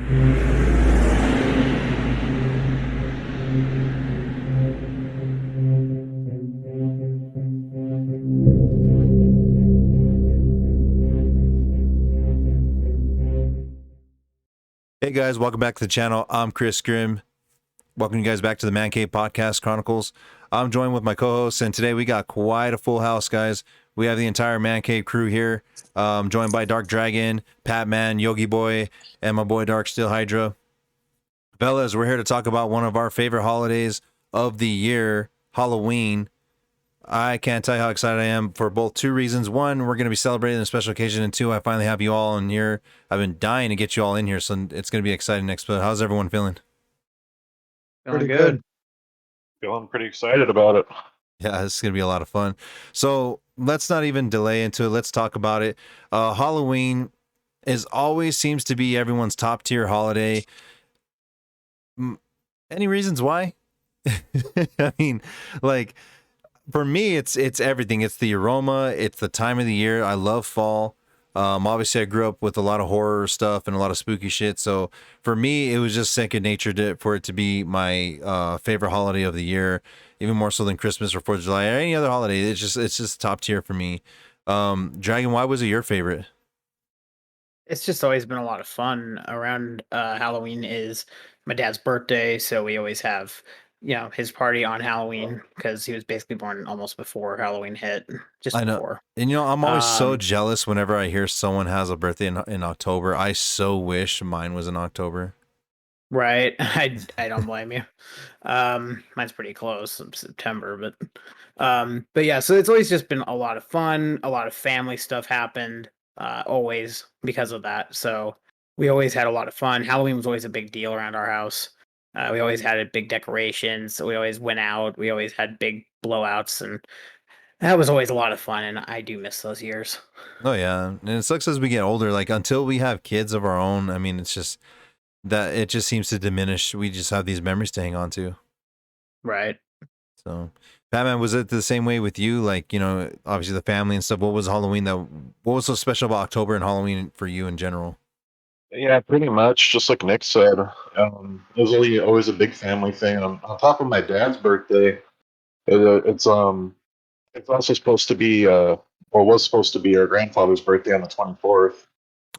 Hey guys, welcome back to the channel. I'm Chris Grimm. Welcome you guys back to the Man Cave Podcast Chronicles. I'm joined with my co-hosts, and today we got quite a full house, guys. We have the entire Man Cave crew here, joined by Dark Dragon, Pat Man, Yogi Boy, and my boy Dark Steel Hydra. Fellas, we're here to talk about one of our favorite holidays of the year, Halloween. I can't tell you how excited I am for both two reasons. One, we're going to be celebrating a special occasion, and two, I finally have you all in here. I've been dying to get you all in here, so it's going to be exciting next. But how's everyone feeling? Feeling good. Feeling pretty excited about it. Yeah, this is going to be a lot of fun. So let's not even delay into it. Let's talk about it. Halloween always seems to be everyone's top tier holiday. Any reasons why? I mean, like, for me, it's everything. It's the aroma. It's the time of the year. I love fall. Obviously, I grew up with a lot of horror stuff and a lot of spooky shit. So for me, it was just second nature for it to be my favorite holiday of the year, even more so than Christmas or 4th of July or any other holiday. It's just top tier for me. Dragon, why was it your favorite? It's just always been a lot of fun around Halloween is my dad's birthday, so we always have, his party on Halloween because he was basically born almost before Halloween hit, just I know. before. And I'm always so jealous whenever I hear someone has a birthday in October. I so wish mine was in October. Right. I don't blame you. Mine's pretty close, September, but yeah, so it's always just been a lot of fun, a lot of family stuff happened, always because of that. So we always had a lot of fun. Halloween was always a big deal around our house. We always had big decorations. We always went out. We always had big blowouts, and that was always a lot of fun. And I do miss those years. Oh yeah, and it sucks as we get older. Like until we have kids of our own, I mean, it's just that it just seems to diminish. We just have these memories to hang on to. Right. So, Batman, was it the same way with you? Like, obviously the family and stuff. What was Halloween what was so special about October and Halloween for you in general? Yeah, pretty much. Just like Nick said, it was always a big family thing. On top of my dad's birthday, it's also supposed to be, or was supposed to be our grandfather's birthday on the 24th.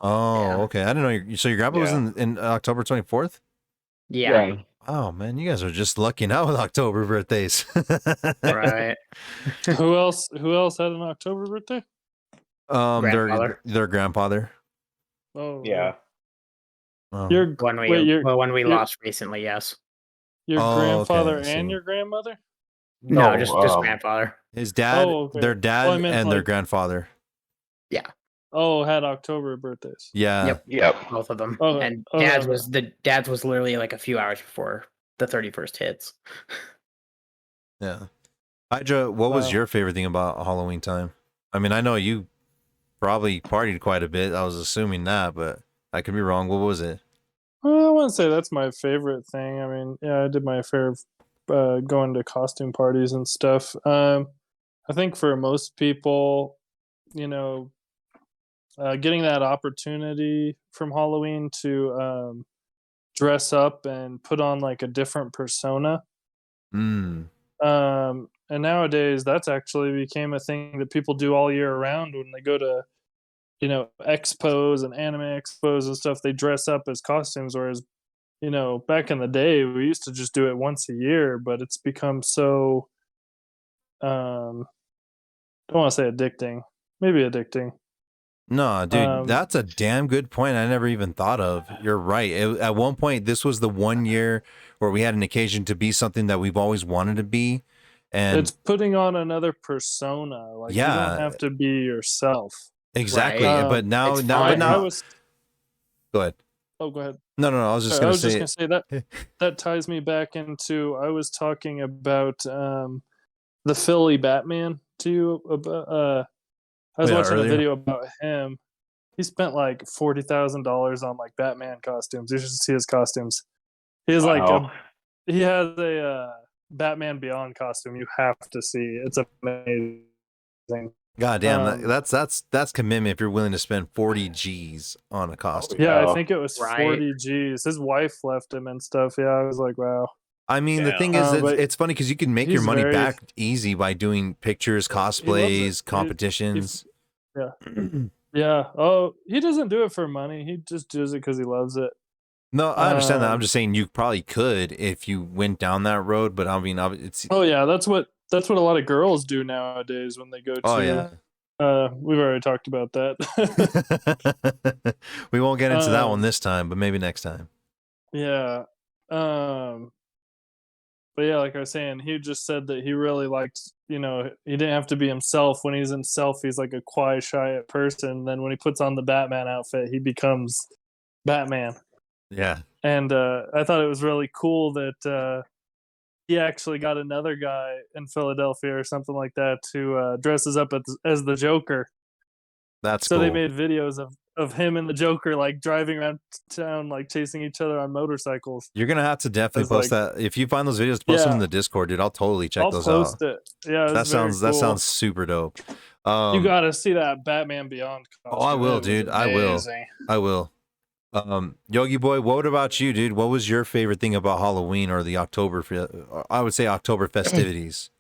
Oh, Yeah. okay. I didn't know. So your grandpa was in October 24th? Yeah. Oh man, you guys are just lucking out with October birthdays. Right. Who else had an October birthday? Their grandfather. Oh Yeah. Oh. When we lost recently, yes. Your Oh, grandfather okay, I and see. your grandmother? No, just grandfather. His dad, okay. their dad, I meant and their grandfather. Yeah. Oh, had October birthdays. Yeah. Yep. Both of them. Okay. And dad's was literally like a few hours before the 31st hits. Yeah. Hydra, what was your favorite thing about Halloween time? I mean, I know you probably partied quite a bit. I was assuming that, but I could be wrong. What was it? Well, I wouldn't say that's my favorite thing. I mean, yeah, I did my fair of going to costume parties and stuff. I think for most people, getting that opportunity from Halloween to dress up and put on like a different persona. And nowadays that's actually became a thing that people do all year round when they go to, expos and anime expos and stuff. They dress up as costumes, whereas, back in the day we used to just do it once a year, but it's become so, don't want to say addicting, maybe addicting. No, dude, that's a damn good point. I never even thought of. You're right. At one point, this was the one year where we had an occasion to be something that we've always wanted to be. And it's putting on another persona. Like, you don't have to be yourself. Exactly. Right. But now, go ahead. Oh, go ahead. No. I was just going to say that ties me back into, I was talking about the Philly Batman to you about, I was watching a video about him. He spent like $40,000 on like Batman costumes. You should see his costumes. He has he has a Batman Beyond costume. You have to see. It's amazing. God damn, Um, that's commitment if you're willing to spend 40 G's on a costume. Yeah, I Yeah. think it was Right. 40 G's. His wife left him and stuff. Yeah, I was like, wow. I mean, the Yeah. thing is, But it's funny because you can make your he's money very- back easy by doing pictures, He loves it. cosplays, competitions. Yeah. Oh, he doesn't do it for money. He just does it because he loves it. No, I understand that. I'm Um, just saying you probably could if you went down that road, but I mean, it's Oh yeah, that's what a lot of girls do nowadays when they go to. oh yeah. We've already talked about that. We won't get into that one Um, this time, but maybe next time. Yeah. But yeah, like I was saying, he just said that he really liked, he didn't have to be himself. When he's himself, he's like a quiet, shy person. Then when he puts on the Batman outfit, he becomes Batman. Yeah. And I thought it was really cool that he actually got another guy in Philadelphia or something like that who dresses up as the Joker. That's So cool. they made videos of him and the Joker like driving around town, like chasing each other on motorcycles. You're gonna have to definitely It's post like- that. If you find those videos, post them in Yeah. the Discord, dude. I'll totally check I'll those post out. it. Yeah, That it's very sounds cool. super dope. You gotta see that Batman Beyond costume. I will, It was dude. I will. amazing. I will. Yogi Boy, what about you, dude? What was your favorite thing about Halloween or the October? I would say October festivities.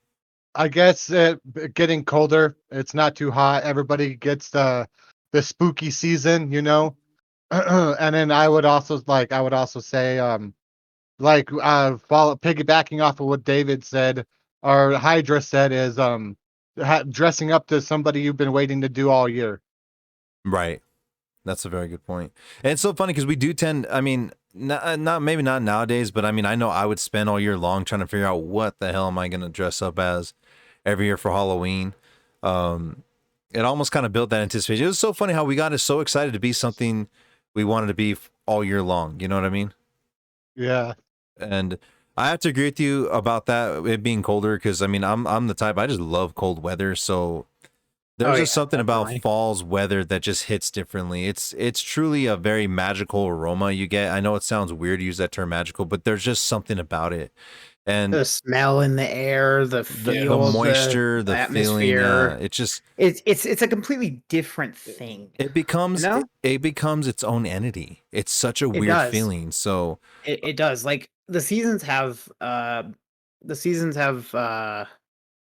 I guess getting colder. It's not too hot. Everybody gets the spooky season, and then I would also say piggybacking off of what David said or Hydra said is dressing up to somebody you've been waiting to do all year. Right. That's a very good point. And it's so funny because we do tend, I mean, not maybe not nowadays, but I mean, I know I would spend all year long trying to figure out what the hell am I going to dress up as every year for Halloween. It almost kind of built that anticipation. It was so funny how we got so excited to be something we wanted to be all year long. You know what I mean? Yeah. And I have to agree with you about that, it being colder, because I mean, I'm the type, I just love cold weather. So there's just something definitely. about fall's weather that just hits differently. It's truly a very magical aroma you get. I know it sounds weird to use that term magical, but there's just something about it. And The smell in the air, the the feel, moisture, the feeling, atmosphere. it's just It's a completely different thing. it becomes You know? it becomes its own entity. It's such a weird does. feeling. So It does. Like the seasons have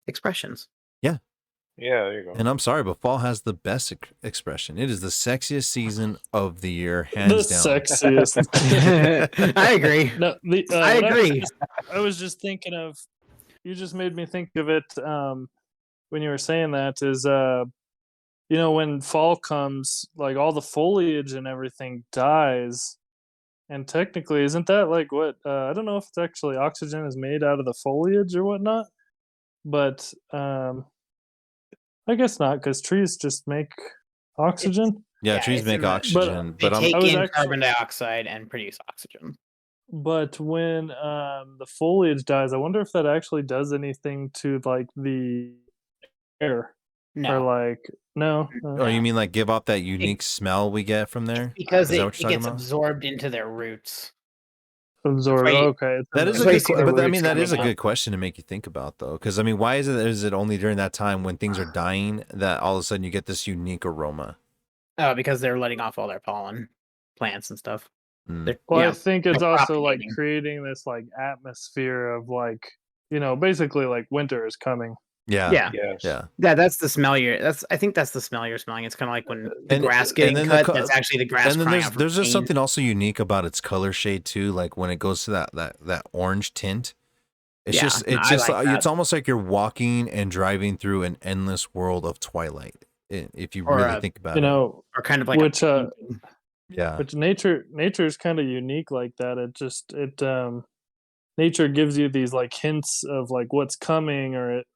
expressions. Yeah, there you go. and I'm sorry, but fall has the best expression. It is the sexiest season of the year, The hands down. sexiest. I agree. No, I what agree. I was just thinking of. You just made me think of it when you were saying that. Is when fall comes, like all the foliage and everything dies, and technically, isn't that like what? I don't know if it's actually oxygen is made out of the foliage or whatnot, but I guess not, because trees just make oxygen. Yeah, Yeah, trees it's make in the- oxygen, They but take I was in actually- carbon dioxide and produce oxygen. But when the foliage dies, I wonder if that actually does anything to like the air, or No, like no. oh, you mean like give off that unique smell we get from there? because Is that it, what it you're talking gets about? absorbed into their roots. Absorb. why you- Okay, it's That in is a That's there. why you good, see the but I mean roots that is a coming good question to make you think about though, because I mean, why is it only during that time when things are dying that all of a sudden you get this unique aroma? Because they're letting off all their pollen, plants and stuff. Mm. They're- Well, yeah. I think it's they're also like propagating. creating this like atmosphere of like basically like winter is coming. Yeah, Yeah. Yes. yeah. That's the smell I think that's the smell you're smelling. It's kind of like when the And- grass and getting then the cut. co- That's actually the grass And then crying there's out for just pain. something also unique about its color shade too, like when it goes to that orange tint. It's Yeah, just no, it's I just like it's that. almost like you're walking and driving through an endless world of twilight. If you Or really a- think about You it. know, or kind of like which, a painting. Yeah. which nature is kind of unique like that. Nature gives you these like hints of like what's coming, or it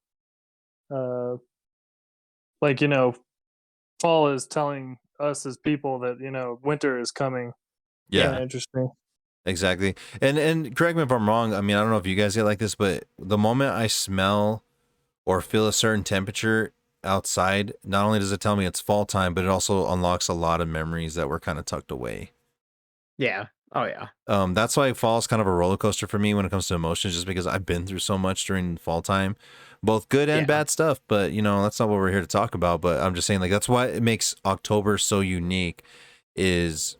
like fall is telling us as people that winter is coming. Yeah. Kinda interesting. Exactly. And correct me if I'm wrong. I mean, I don't know if you guys get like this, but the moment I smell or feel a certain temperature outside, not only does it tell me it's fall time, but it also unlocks a lot of memories that were kind of tucked away. Yeah, Oh yeah. That's why fall's kind of a roller coaster for me when it comes to emotions, just because I've been through so much during fall time, both good and Yeah. bad stuff. But that's not what we're here to talk about. But I'm just saying, like, that's why it makes October so unique, is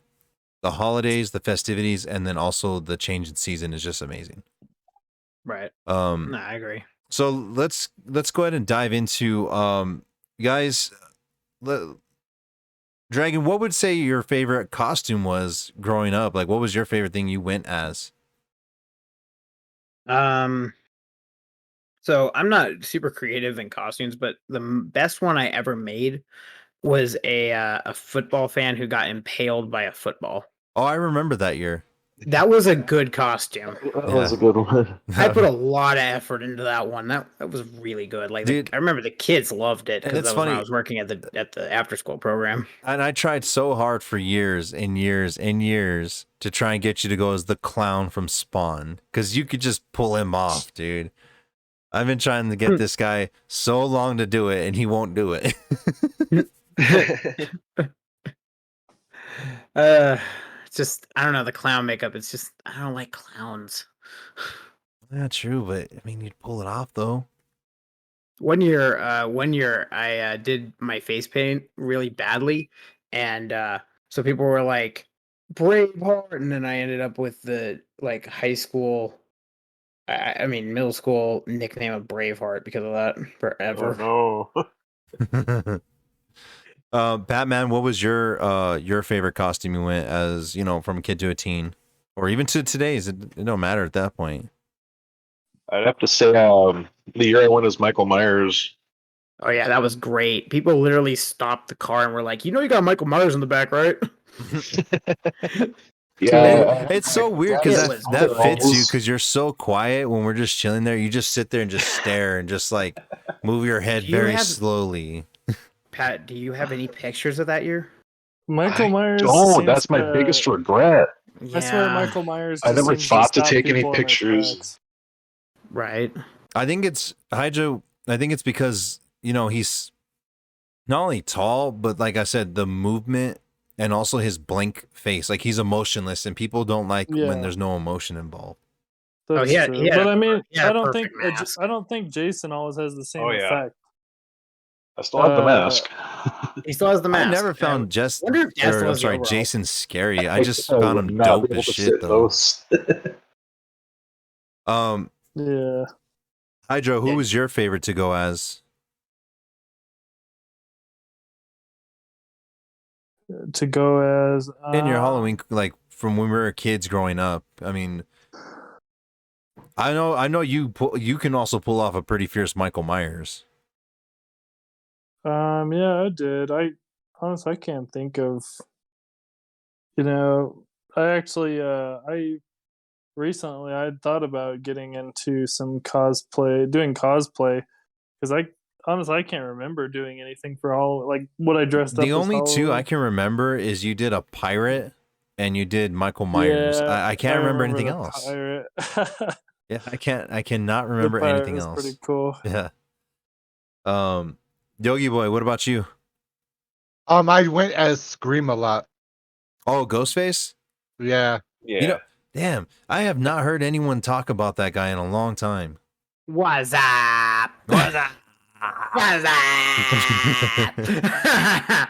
the holidays, the festivities, and then also the change in season is just amazing. Right. Um, No, I agree. so let's go ahead and dive into guys. Dragon, what would say your favorite costume was growing up? Like, what was your favorite thing you went as? So I'm not super creative in costumes, but the best one I ever made was a football fan who got impaled by a football. Oh, I remember that year. That was a good costume. That was a good one. I put a lot of effort into that one. That was really good. Like, Dude. I remember the kids loved it And because it's that was when I funny. was working at the after school program. And I tried so hard for years and years and years to try and get you to go as the clown from Spawn, because you could just pull him off, dude. I've been trying to get this guy so long to do it, and he won't do it. It's just, I don't know, the clown makeup. It's just, I don't like clowns. Not true, but I mean, you'd pull it off though. One year, I did my face paint really badly, and so people were like, Braveheart, and then I ended up with the like high school, I mean middle school nickname of Braveheart because of that forever. Oh no. Batman, what was your favorite costume you went as, from a kid to a teen, or even to today's? It don't matter at that point. I'd have to say the year I went as Michael Myers. Oh yeah, that was great. People literally stopped the car and were like, "You know, you got Michael Myers in the back, right?" Yeah, It's so weird It because was that fits you, almost- because you're so quiet when we're just chilling there. You just sit there and just stare and just like move your head Do you very have- slowly. Pat, do you have any pictures of that year? Michael Myers. Oh, seems that's my to- biggest regret. I swear, Michael Myers. I just never seems thought to stop take any people in their pictures. tracks. Right. I think it's Hydro. I think it's because he's not only tall, but like I said, the movement and also his blank face. Like, he's emotionless, and people don't like Yeah. when there's no emotion involved. That's he had- true. he had But a- I mean, he had I a don't think perfect mask. I don't think Jason always has the same Oh, yeah. effect. I still have the mask. He still has the mask. I never I found wonder if Jess I'm was the sorry, overall. Jason scary. I just would found him not dope be able as to shit sit though. those. Yeah. Hydro, who was your favorite to go as? To go as In your Halloween, like from when we were kids growing up. I mean, I know you can also pull off a pretty fierce Michael Myers. Yeah, I did. I honestly I can't think of. I actually I recently I had thought about getting into some doing cosplay, because I can't remember doing anything for all, like, what I dressed up The as only two I Halloween. can remember is you did a pirate and you did Michael Myers. Yeah, I can't remember anything the else. pirate. Yeah, I cannot The remember pirate anything was else. pretty cool. Yeah. Yogi Boy, what about you? I went as Scream a lot. Oh, Ghostface? Yeah. Yeah. Damn, I have not heard anyone talk about that guy in a long time. What's up? What's up? What's up?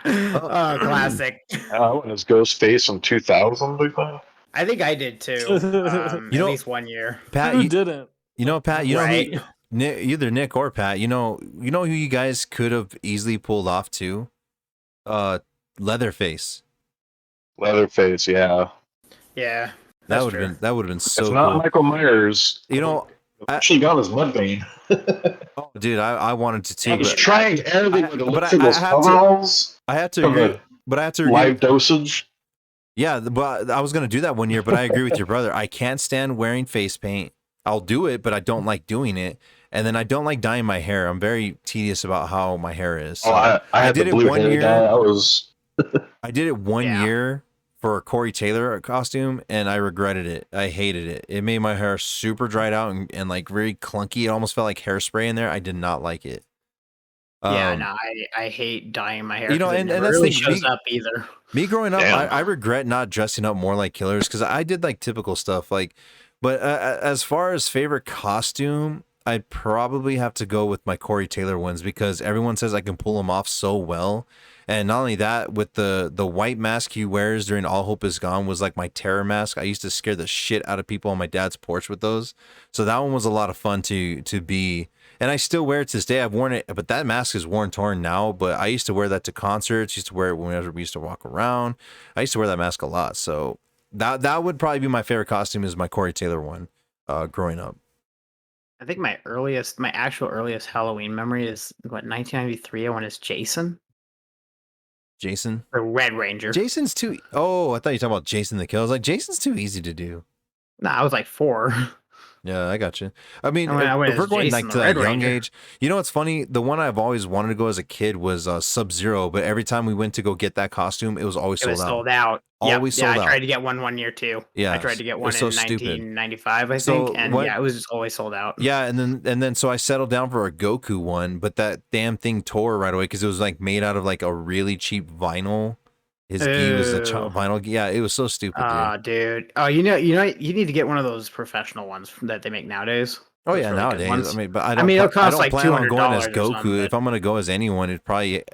Oh, classic. I went as Ghostface in 2000, I think I did too. At least 1 year. Pat, Who didn't? Pat, Right. know who, either Nick or Pat, you know who you guys could have easily pulled off too? Leatherface. Leatherface, yeah. Yeah. That That's would true. have been so It's not cool. Michael Myers. I- actually got his Mudvayne. Oh, dude, I wanted to too, I was but trying everything to but look I- for those I have to- coveralls I have to from agree. the But I have to agree. live dosage. Yeah, but I was gonna do that 1 year, but I agree with your brother. I can't stand wearing face paint. I'll do it, but I don't like doing it. And then I don't like dyeing my hair. I'm very tedious about how my hair is. So I had did the it blue 1 hair year. dye. I was I did it one Yeah. year for a Corey Taylor costume, and I regretted it. I hated it. It made my hair super dried out and like very clunky. It almost felt like hairspray in there. I did not like it. Yeah, Um, no, I hate dyeing my hair You know, because it and never that's the really thing, shows up either. me growing up, Damn. I regret not dressing up more like killers because I did like typical stuff. Like, but as far as favorite costume, I'd probably have to go with my Corey Taylor ones because everyone says I can pull them off so well. And not only that, with the white mask he wears during All Hope Is Gone was like my terror mask. I used to scare the shit out of people on my dad's porch with those. So that one was a lot of fun to be. And I still wear it to this day. I've worn it, but that mask is worn torn now. But I used to wear that to concerts. Used to wear it whenever we used to walk around. I used to wear that mask a lot. So that would probably be my favorite costume is my Corey Taylor one, growing up. I think my actual earliest Halloween memory is what 1993. I went as Jason, Jason. the Red Ranger. Jason's too. Oh, I thought you were talking about Jason the Kill. I was like, Jason's too easy to do. No, I was like 4. Yeah, I got you. I mean, I went if we're as going Jason like the to that Red young Ranger. age, you know what's funny? The one I've always wanted to go as a kid was Sub-Zero, but every time we went to go get that costume, it was always It was sold out. sold out. Always yeah, sold I out. tried to get one year too. Yeah, I tried to get it one was so in stupid. 1995, I So think, and what- yeah, it was just always sold out. Yeah, and then so I settled down for a Goku one, but that damn thing tore right away because it was like made out of like a really cheap vinyl. His gi was a Ew. vinyl gi. Yeah, it was so stupid, dude. Dude. Oh, you need to get one of those professional ones that they make nowadays. Oh Those yeah, really good nowadays. ones. I mean, but I I mean, it'll don't cost like plan on going as $200 or Goku. something, If I'm gonna go as anyone, it'd probably.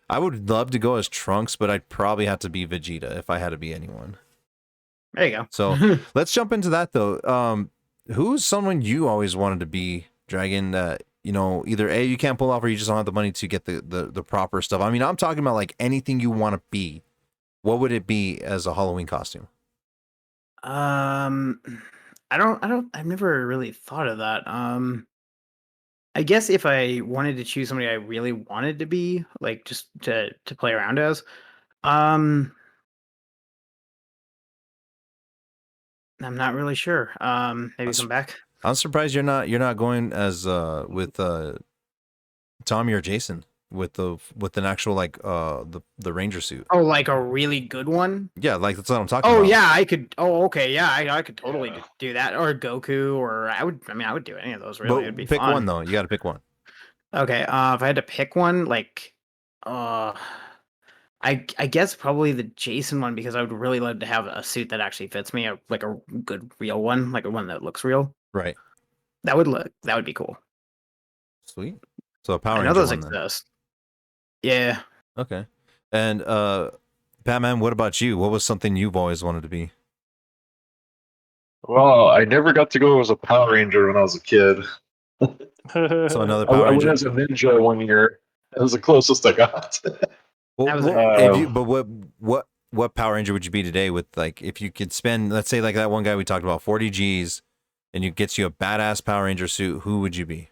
I would love to go as Trunks, but I'd probably have to be Vegeta if I had to be anyone. There you go. So let's jump into that though. Who's someone you always wanted to be, Dragon? That either A, you can't pull off, or you just don't have the money to get the proper stuff. I mean, I'm talking about like anything you want to be. What would it be as a Halloween costume? I've never really thought of that. I guess if I wanted to choose somebody I really wanted to be, like just to play around as, I'm not really sure. Maybe That's- come back. I'm surprised you're not going as with Tommy or Jason with an actual like the Ranger suit. Oh, like a really good one? Yeah, like that's what I'm talking Oh about. yeah, I could. Oh okay, yeah, I could totally do that. Or Goku, or I would do any of those. Really, it'd be But pick fun. one though. You got to pick one. Okay, if I had to pick one, like, I guess probably the Jason one because I would really love to have a suit that actually fits me, like a good real one, like a one that looks real. Right. That would be cool. Sweet. So a Power I know Ranger those one then. exist. Yeah. Okay. And Batman, what about you? What was something you've always wanted to be? Well, I never got to go as a Power Ranger when I was a kid. So another I Power went Ranger. as a ninja one year. That was the closest I got. Well, That was what Power Ranger would you be today with like if you could spend, let's say like that one guy we talked about, 40 G's and you gets you a badass Power Ranger suit, who would you be?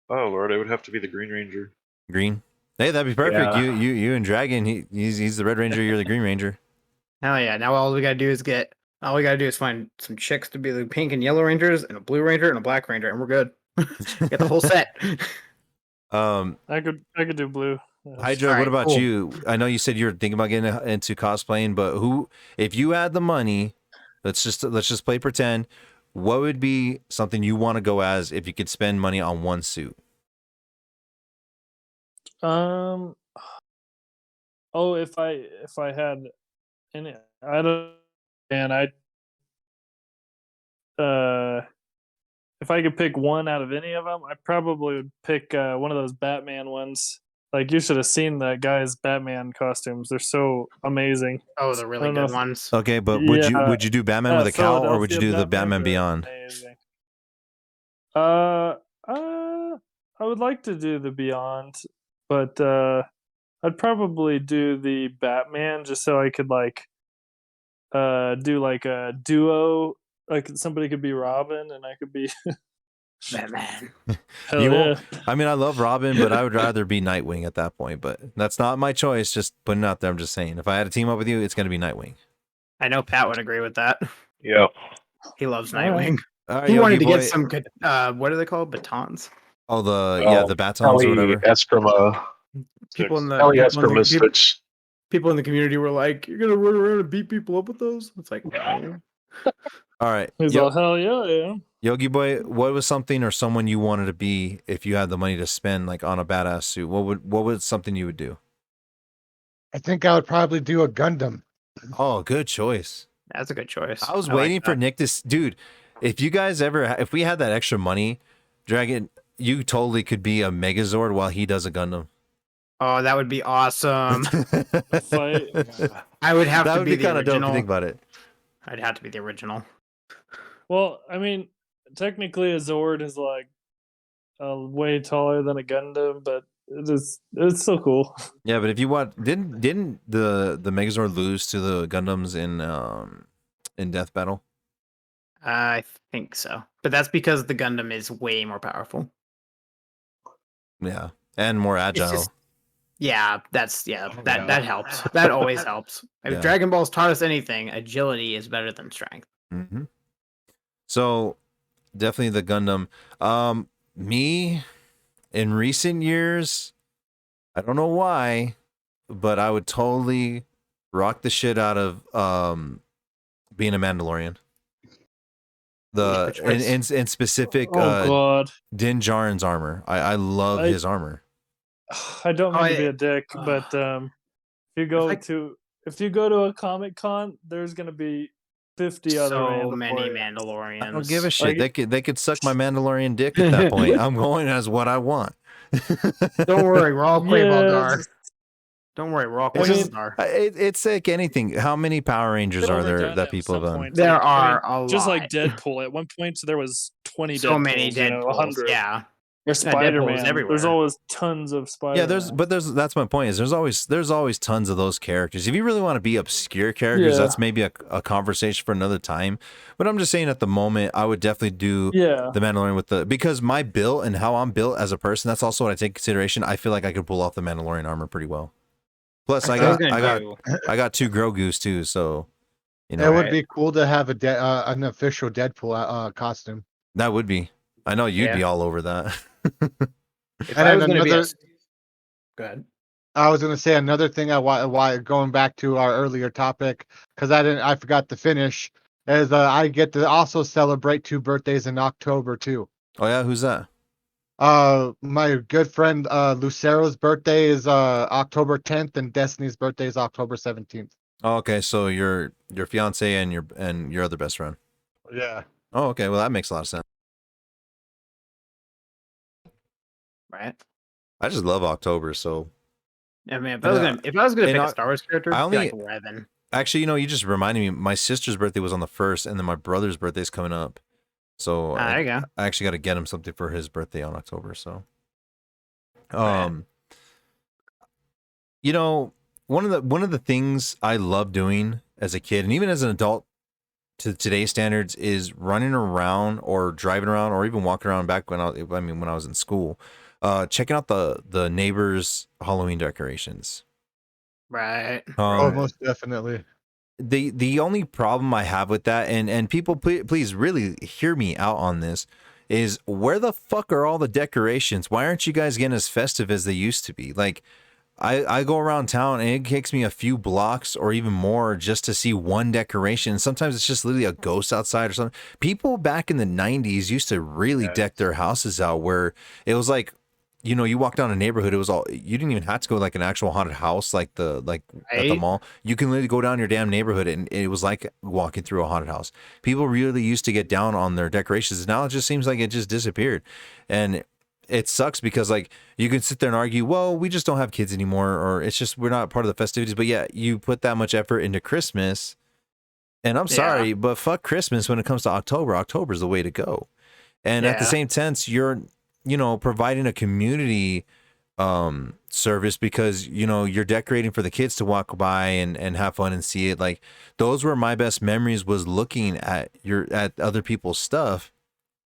Oh Lord, I would have to be the Green Ranger. Green? Hey, that'd be perfect. Yeah. You and Dragon, he's the Red Ranger, you're the Green Ranger. Hell yeah! Now all we gotta do is find some chicks to be the pink and yellow rangers, and a blue ranger, and a black ranger, and we're good. Get the whole set. I could do blue. Yes. Hydra, All what right, about cool. you? I know you said you were thinking about getting into cosplaying, but if you had the money, let's just play pretend. What would be something you want to go as if you could spend money on one suit? Oh, if I had any, I don't, and if I could pick one out of any of them, I probably would pick one of those Batman ones. Like you should have seen that guy's Batman costumes; they're so amazing. Oh, the really I don't know good if- ones. Okay, but would Yeah, you do Batman with a cowl or would you do Philadelphia the Batman Batmans are Beyond? amazing. I would like to do the Beyond, but I'd probably do the Batman just so I could like do like a duo, like somebody could be Robin and I could be Batman. hell You yeah. won't- I mean, I love Robin, but I would rather be Nightwing at that point. But that's not my choice. Just putting it out there. I'm just saying, if I had to team up with you, it's going to be Nightwing. I know Pat would agree with that. Yeah. He loves All right. Nightwing. All right, He wanted to Yogi get boy. some good. What are they called? Batons. Oh, Oh, the batons Ellie or whatever. Eskrima. People in the Ellie people in the- Eskrima sticks. People in the community were like, "You're gonna run around and beat people up with those?" It's like, no. All right, He's all hell yeah, yeah. Yogi Boy, what was something or someone you wanted to be if you had the money to spend like on a badass suit? What would something you would do? I think I would probably do a Gundam. Oh, good choice. That's a good choice. I was like waiting for that. Nick to, dude. If you guys ever, if we had that extra money, Dragon, you totally could be a Megazord while he does a Gundam. Oh, that would be awesome. Fight. I would have That to would be be the kind of dope to original. think about it. I'd have to be the original. Well, I mean, technically a Zord is like way taller than a Gundam, but it's still cool. Yeah, but if you want, didn't the Megazord lose to the Gundams in Death Battle? I think so, but that's because the Gundam is way more powerful. Yeah, and more agile. just- Yeah, that's yeah. that helps. That always helps. If Yeah. Dragon Ball's taught us anything, agility is better than strength. Mm-hmm. So definitely the Gundam. Me in recent years, I don't know why, but I would totally rock the shit out of being a Mandalorian. The Which choice? in specific Oh god, Din Djarin's armor. I love I- his armor. I don't mean to be I- a dick, but if you go I- to a Comic Con, there's gonna be 50 other So many Mandalorians. Mandalorians. I don't give a shit. Like- They could suck my Mandalorian dick at that point. I'm going as what I want. Don't worry, we're all Quavo Gar. just- Don't worry, we're all It's Quavo just- Gar. It's like anything. How many Power Rangers been are there overdone that at people have some done? point. There Like, I mean, are a just lot. like Deadpool. At one point, there was 20 so Deadpools, many Deadpools. 100. Yeah, Or Spider-Man. There's everywhere. always tons of Spider-Man. Yeah, that's my point. Is there's always tons of those characters. If you really want to be obscure characters, Yeah. that's maybe a conversation for another time. But I'm just saying, at the moment, I would definitely do Yeah. the Mandalorian because my build and how I'm built as a person. That's also what I take into consideration. I feel like I could pull off the Mandalorian armor pretty well. Plus, I got I got two Grogu's too, so you It know would be cool to have an official Deadpool costume. that would be. I know you'd be Yeah. all over that. If And I then was gonna be another- Go ahead. I was gonna say another thing. Why going back to our earlier topic because I forgot to finish. Is I get to also celebrate 2 birthdays in October too. Oh yeah, who's that? My good friend Lucero's birthday is October 10th, and Destiny's birthday is October 17th. Oh, okay, so your fiance and your other best friend. Yeah. Oh, okay. Well, that makes a lot of sense. Right. I just love October, so I mean, if I was gonna in pick Oc- a Star Wars character, I it'd be only- like Revan. actually, you just reminded me. My sister's birthday was on the 1st, and then my brother's birthday's coming up. So There you go. I actually got to get him something for his birthday on October. So, Right. one of the things I love doing as a kid and even as an adult to today's standards is running around or driving around or even walking around back when I was in school, checking out the neighbors' Halloween decorations. Right. Oh, most definitely. The only problem I have with that, and people please really hear me out on this, is where the fuck are all the decorations? Why aren't you guys getting as festive as they used to be? Like, I go around town and it takes me a few blocks or even more just to see one decoration. Sometimes it's just literally a ghost outside or something. People back in the 90s used to really deck their houses out where it was like, you walk down a neighborhood, it was all, you didn't even have to go like an actual haunted house at the Right. mall. You can literally go down your damn neighborhood and it was like walking through a haunted house. People really used to get down on their decorations. Now it just seems like it just disappeared. And it sucks because like you can sit there and argue, well, we just don't have kids anymore, or it's just we're not part of the festivities. But yeah, you put that much effort into Christmas, and I'm sorry, but fuck Christmas when it comes to October. October's the way to go. And at the Yeah. same sense, you're providing a community service because you're decorating for the kids to walk by and have fun and see it. Like those were my best memories, was looking at other people's stuff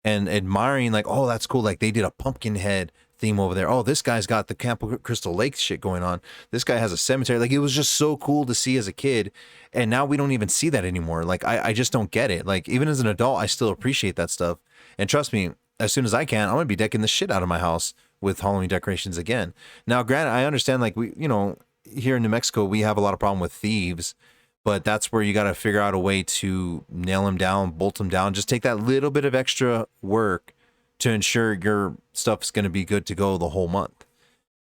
and admiring, like, oh, that's cool. Like they did a pumpkin head theme over there. Oh, this guy's got the Camp Crystal Lake shit going on. This guy has a cemetery. Like it was just so cool to see as a kid. And now we don't even see that anymore. Like I just don't get it. Like even as an adult, I still appreciate that stuff. And trust me, as soon as I can, I'm gonna be decking the shit out of my house with Halloween decorations again. Now, granted, I understand, like we, here in New Mexico, we have a lot of problem with thieves, but that's where you got to figure out a way to nail them down, bolt them down. Just take that little bit of extra work to ensure your stuff's going to be good to go the whole month.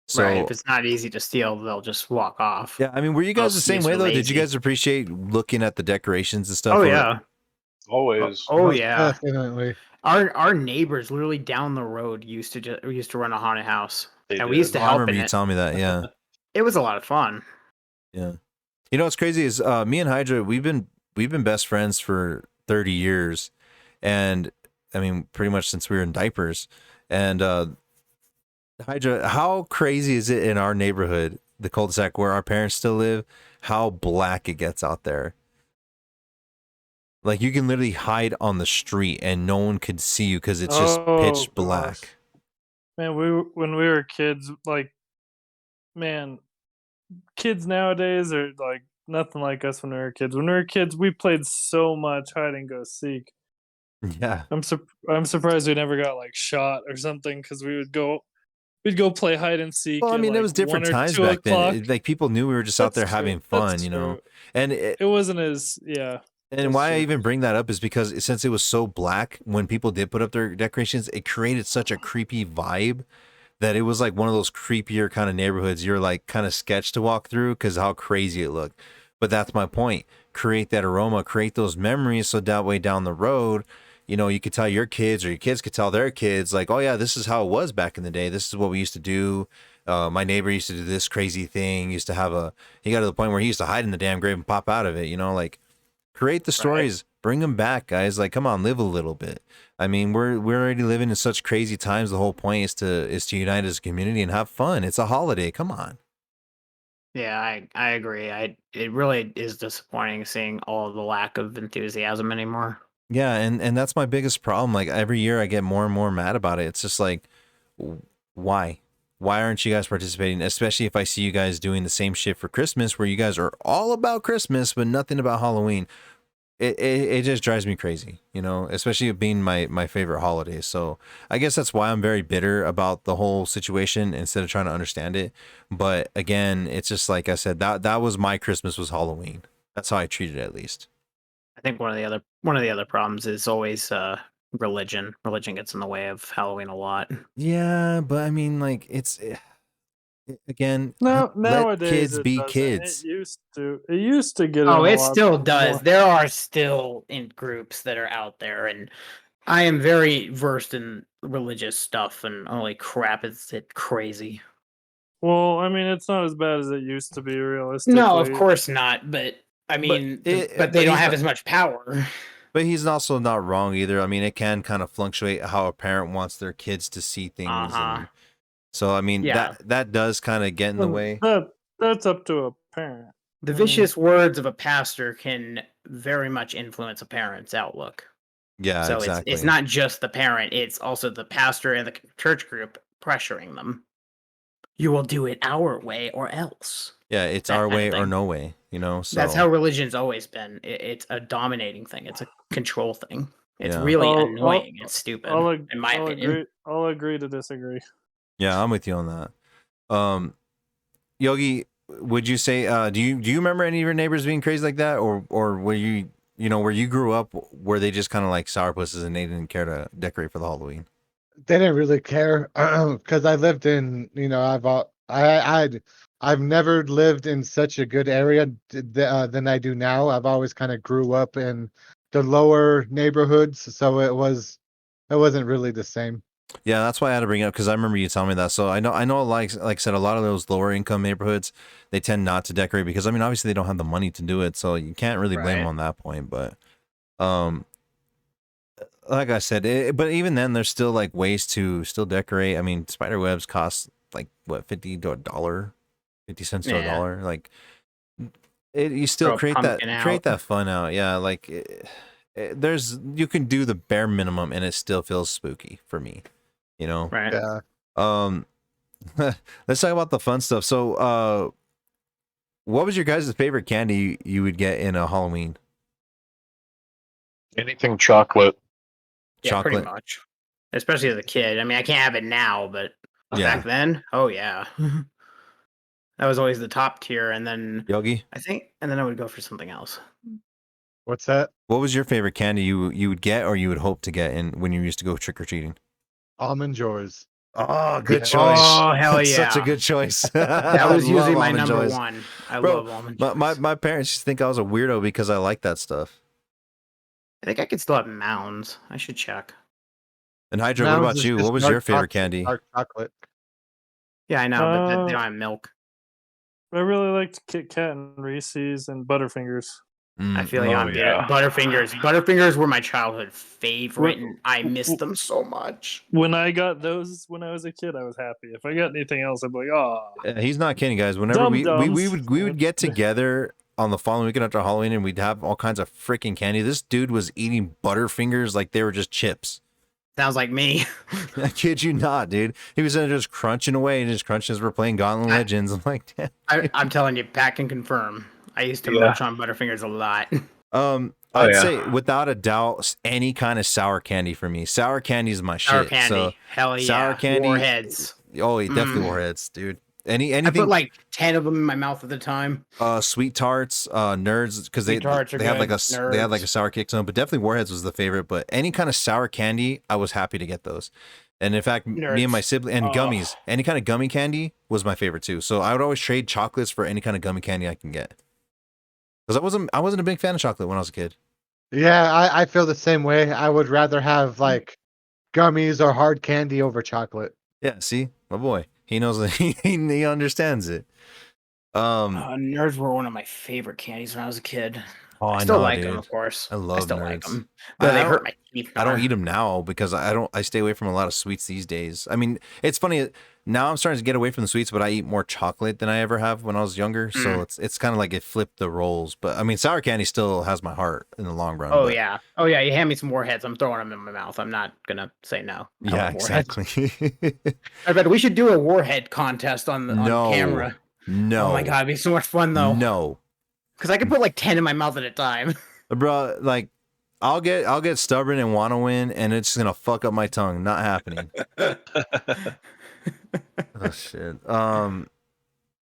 So, right. If it's not easy to steal, they'll just walk off. yeah, I mean, were you guys the Most same thieves way are though? Did you lazy. guys appreciate looking at the decorations and stuff? Oh or- yeah. Always. Oh Most yeah. Definitely. Our neighbors literally down the road used to run a haunted house, They and we did. used to Oh, I help remember in you it. telling me that. Yeah, It was a lot of fun. yeah. You know what's crazy is me and Hydra. We've been best friends for 30 years, and I mean pretty much since we were in diapers. And Hydra, how crazy is it in our neighborhood, the cul-de-sac where our parents still live? How black it gets out there. Like you can literally hide on the street and no one could see you because it's just Oh, pitch black. gosh. Man, when we were kids, like, man, kids nowadays are like nothing like us when we were kids. When we were kids, we played so much hide and go seek. Yeah. I'm surprised we never got like shot or something because we'd go play hide and seek. Well, I at, mean, it like, was different 1 or times 2 back then. o'clock. Like people knew we were just out there That's true. having That's fun, you know. true. And It wasn't as and that's why I true. even bring that up is because since it was so black, when people did put up their decorations, it created such a creepy vibe that it was like one of those creepier kind of neighborhoods you're like kind of sketched to walk through because how crazy it looked. But that's my point. Create that aroma, create those memories so that way down the road, you know, you could tell your kids or your kids could tell their kids like, oh yeah, this is how it was back in the day. This is what we used to do. My neighbor used to do this crazy thing. He got to the point where he used to hide in the damn grave and pop out of it, you know, like create the stories, bring them back, guys. Like, come on, live a little bit. I mean, we're already living in such crazy times. The whole point is to unite as a community and have fun. It's a holiday. Come on. Yeah, I agree. It really is disappointing seeing all the lack of enthusiasm anymore. Yeah, and that's my biggest problem. Like every year I get more and more mad about it. It's just like, why? Why aren't you guys participating? Especially if I see you guys doing the same shit for Christmas where you guys are all about Christmas but nothing about Halloween. It just drives me crazy, you know, especially it being my favorite holiday. So I guess that's why I'm very bitter about the whole situation instead of trying to understand it. But again, it's just like I said, that was my Christmas was Halloween. That's how I treat it at least. I think one of the other problems is always religion. Religion gets in the way of Halloween a lot. Yeah, but I mean, like again, No, let nowadays kids it be doesn't. kids. It used to get. Oh, in a it lot still more. does. There are still in groups that are out there, and I am very versed in religious stuff, and holy crap, it's crazy. Well, I mean, it's not as bad as it used to be. Realistically, No, of course not. But I mean, it- but but they don't he's have not- as much power. But he's also not wrong either. I mean, it can kind of fluctuate how a parent wants their kids to see things. Uh-huh. And so, I mean, Yeah. that does kind of get in the way. That's up to a parent. The Mm. vicious words of a pastor can very much influence a parent's outlook. Yeah, So exactly. it's not just the parent; it's also the pastor and the church group pressuring them. You will do it our way or else. Yeah, it's that our kind of way or thing. no way, you know. So That's how religion's always been. It's a dominating thing. It's a control thing. It's Yeah. really I'll- annoying and stupid, in my opinion. agree. I'll agree to disagree. yeah, I'm with you on that. Yogi, would you say do you remember any of your neighbors being crazy like that, or were you where you grew up, were they just kind of like sourpusses and they didn't care to decorate for the Halloween? They didn't really care because I lived in, I've never lived in such a good area than I do now. I've always kind of grew up in the lower neighborhoods, so it wasn't really the same. Yeah, that's why I had to bring it up because I remember you telling me that. So I know, like I said, a lot of those lower income neighborhoods, they tend not to decorate because I mean, obviously they don't have the money to do it, so you can't really blame them Right. on that point. But, like I said, but even then, there's still like ways to still decorate. I mean, spider webs cost like what 50 to $1, 50 cents to Yeah. $1. Like, you still Throw a create pumpkin out. that fun out. Yeah, like you can do the bare minimum and it still feels spooky for me. You know. Right. Yeah. Let's talk about the fun stuff. So, what was your guys' favorite candy you would get in a Halloween? Anything chocolate. Yeah, Chocolate. pretty much. Especially as a kid. I mean, I can't have it now, but Yeah. back then, oh yeah. That was always the top tier, and then Yogi, and then I would go for something else. What's that? what was your favorite candy you would get or you would hope to get in when you used to go trick or treating? Almond Joys. Oh, good choice. Oh, hell That's yeah. such a good choice. That was usually my number one. I Bro, love almond. My parents just think I was a weirdo because I like that stuff. I think I could still have mounds. I should check. And Hydra, what Mounds about is you? just What was dark your favorite chocolate- candy? Dark chocolate. Yeah, I know, but they don't have milk. I really liked Kit Kat and Reese's and Butterfingers. I feel you Oh, on yeah. Butterfingers. Butterfingers were my childhood favorite, and I missed them so much. When I got those when I was a kid, I was happy. If I got anything else, I'd be like, oh. He's not kidding, guys. Whenever we Dum-dums. would get together on the following weekend after Halloween and we'd have all kinds of freaking candy. This dude was eating Butterfingers like they were just chips. Sounds like me. I kid you not, dude. He was just crunching away and just crunching as we're playing Gauntlet Legends. I'm like, damn. I'm telling you, Pat can confirm. I used to Yeah. munch on Butterfingers a lot. I'd yeah. say without a doubt, any kind of sour candy for me. Sour candy is my Sour shit. candy. So, Hell yeah. sour candy- Warheads. oh, yeah, definitely Mm. Warheads, dude. I Anything put like 10 of them in my mouth at the time. Sweet tarts, nerds, because they Sweet Tarts are they have like good. they have like a Nerds. sour kick to them, but definitely Warheads was the favorite. But any kind of sour candy, I was happy to get those. And in fact, me and my Nerds. sibling and Oh. gummies, any kind of gummy candy was my favorite too. So I would always trade chocolates for any kind of gummy candy I can get. Because I wasn't a big fan of chocolate when I was a kid. Yeah, I feel the same way. I would rather have like gummies or hard candy over chocolate. Yeah, see, my boy, he knows that he understands it. Nerds were one of my favorite candies when I was a kid. Oh, I I still know, like dude. them, of course. I love still Nerds. like them. But I they don't- hurt my teeth. I don't more. eat them now because I stay away from a lot of sweets these days. I mean, it's funny now I'm starting to get away from the sweets, but I eat more chocolate than I ever have when I was younger. So it's kind of like it flipped the roles. But I mean, sour candy still has my heart in the long run. Oh but- yeah. Oh yeah. You hand me some warheads, I'm throwing them in my mouth. I'm not gonna say no. I yeah, love warheads. exactly. I bet we should do a warhead contest on No. camera. No, Oh my god, it'd be so much fun though. no, Because I could put like 10 in my mouth at a time. bro. Like, I'll get stubborn and want to win, and it's gonna fuck up my tongue. Not happening. Oh shit.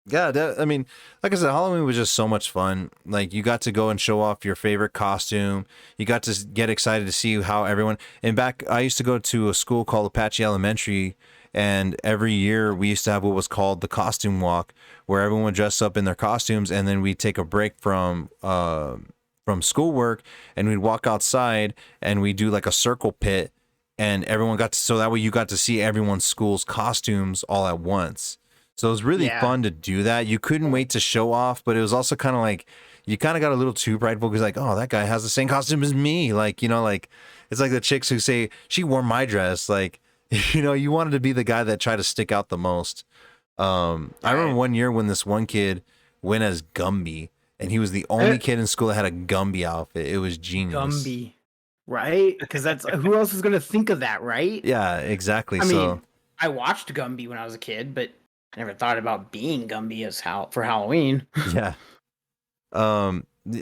Yeah, I mean, like I said, Halloween was just so much fun. Like, you got to go and show off your favorite costume. You got to get excited to see how everyone. And back, I used to go to a school called Apache Elementary, and every year we used to have what was called the costume walk, where everyone would dress up in their costumes, and then we'd take a break from schoolwork, and we'd walk outside, and we'd do like a circle pit, and everyone got to, so that way you got to see everyone's school's costumes all at once. So it was really Yeah. fun to do that. You couldn't wait to show off, but it was also kind of like you kind of got a little too prideful because like, oh, that guy has the same costume as me. Like, you know, like it's like the chicks who say she wore my dress. Like, you know, you wanted to be the guy that tried to stick out the most. I remember one year when this one kid went as Gumby, and he was the only kid in school that had a Gumby outfit. It was genius. Gumby. Right? Because that's who else is gonna think of that, right? Yeah, exactly. I so mean, I watched Gumby when I was a kid, but I never thought about being Gumby as for Halloween. yeah.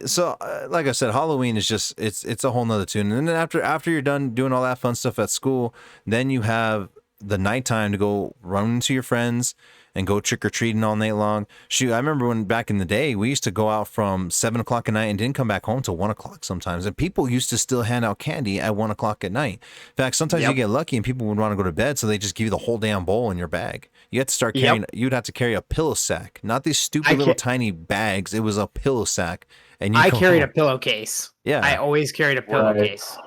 So like I said, Halloween is just it's a whole nother tune. And then after you're done doing all that fun stuff at school, then you have the nighttime to go run into your friends and go trick or treating all night long. Shoot, I remember when back in the day we used to go out from 7 o'clock at night and didn't come back home till 1 o'clock sometimes. And people used to still hand out candy at 1 o'clock at night. In fact, sometimes you Yep. get lucky and people would want to go to bed, so they just give you the whole damn bowl in your bag. You had to start Yep. carrying. You'd have to carry a pillow sack, not these stupid I little ca- tiny bags. It was a pillow sack, and you I go carried home. a pillowcase. Yeah. I always carried a Right. pillowcase.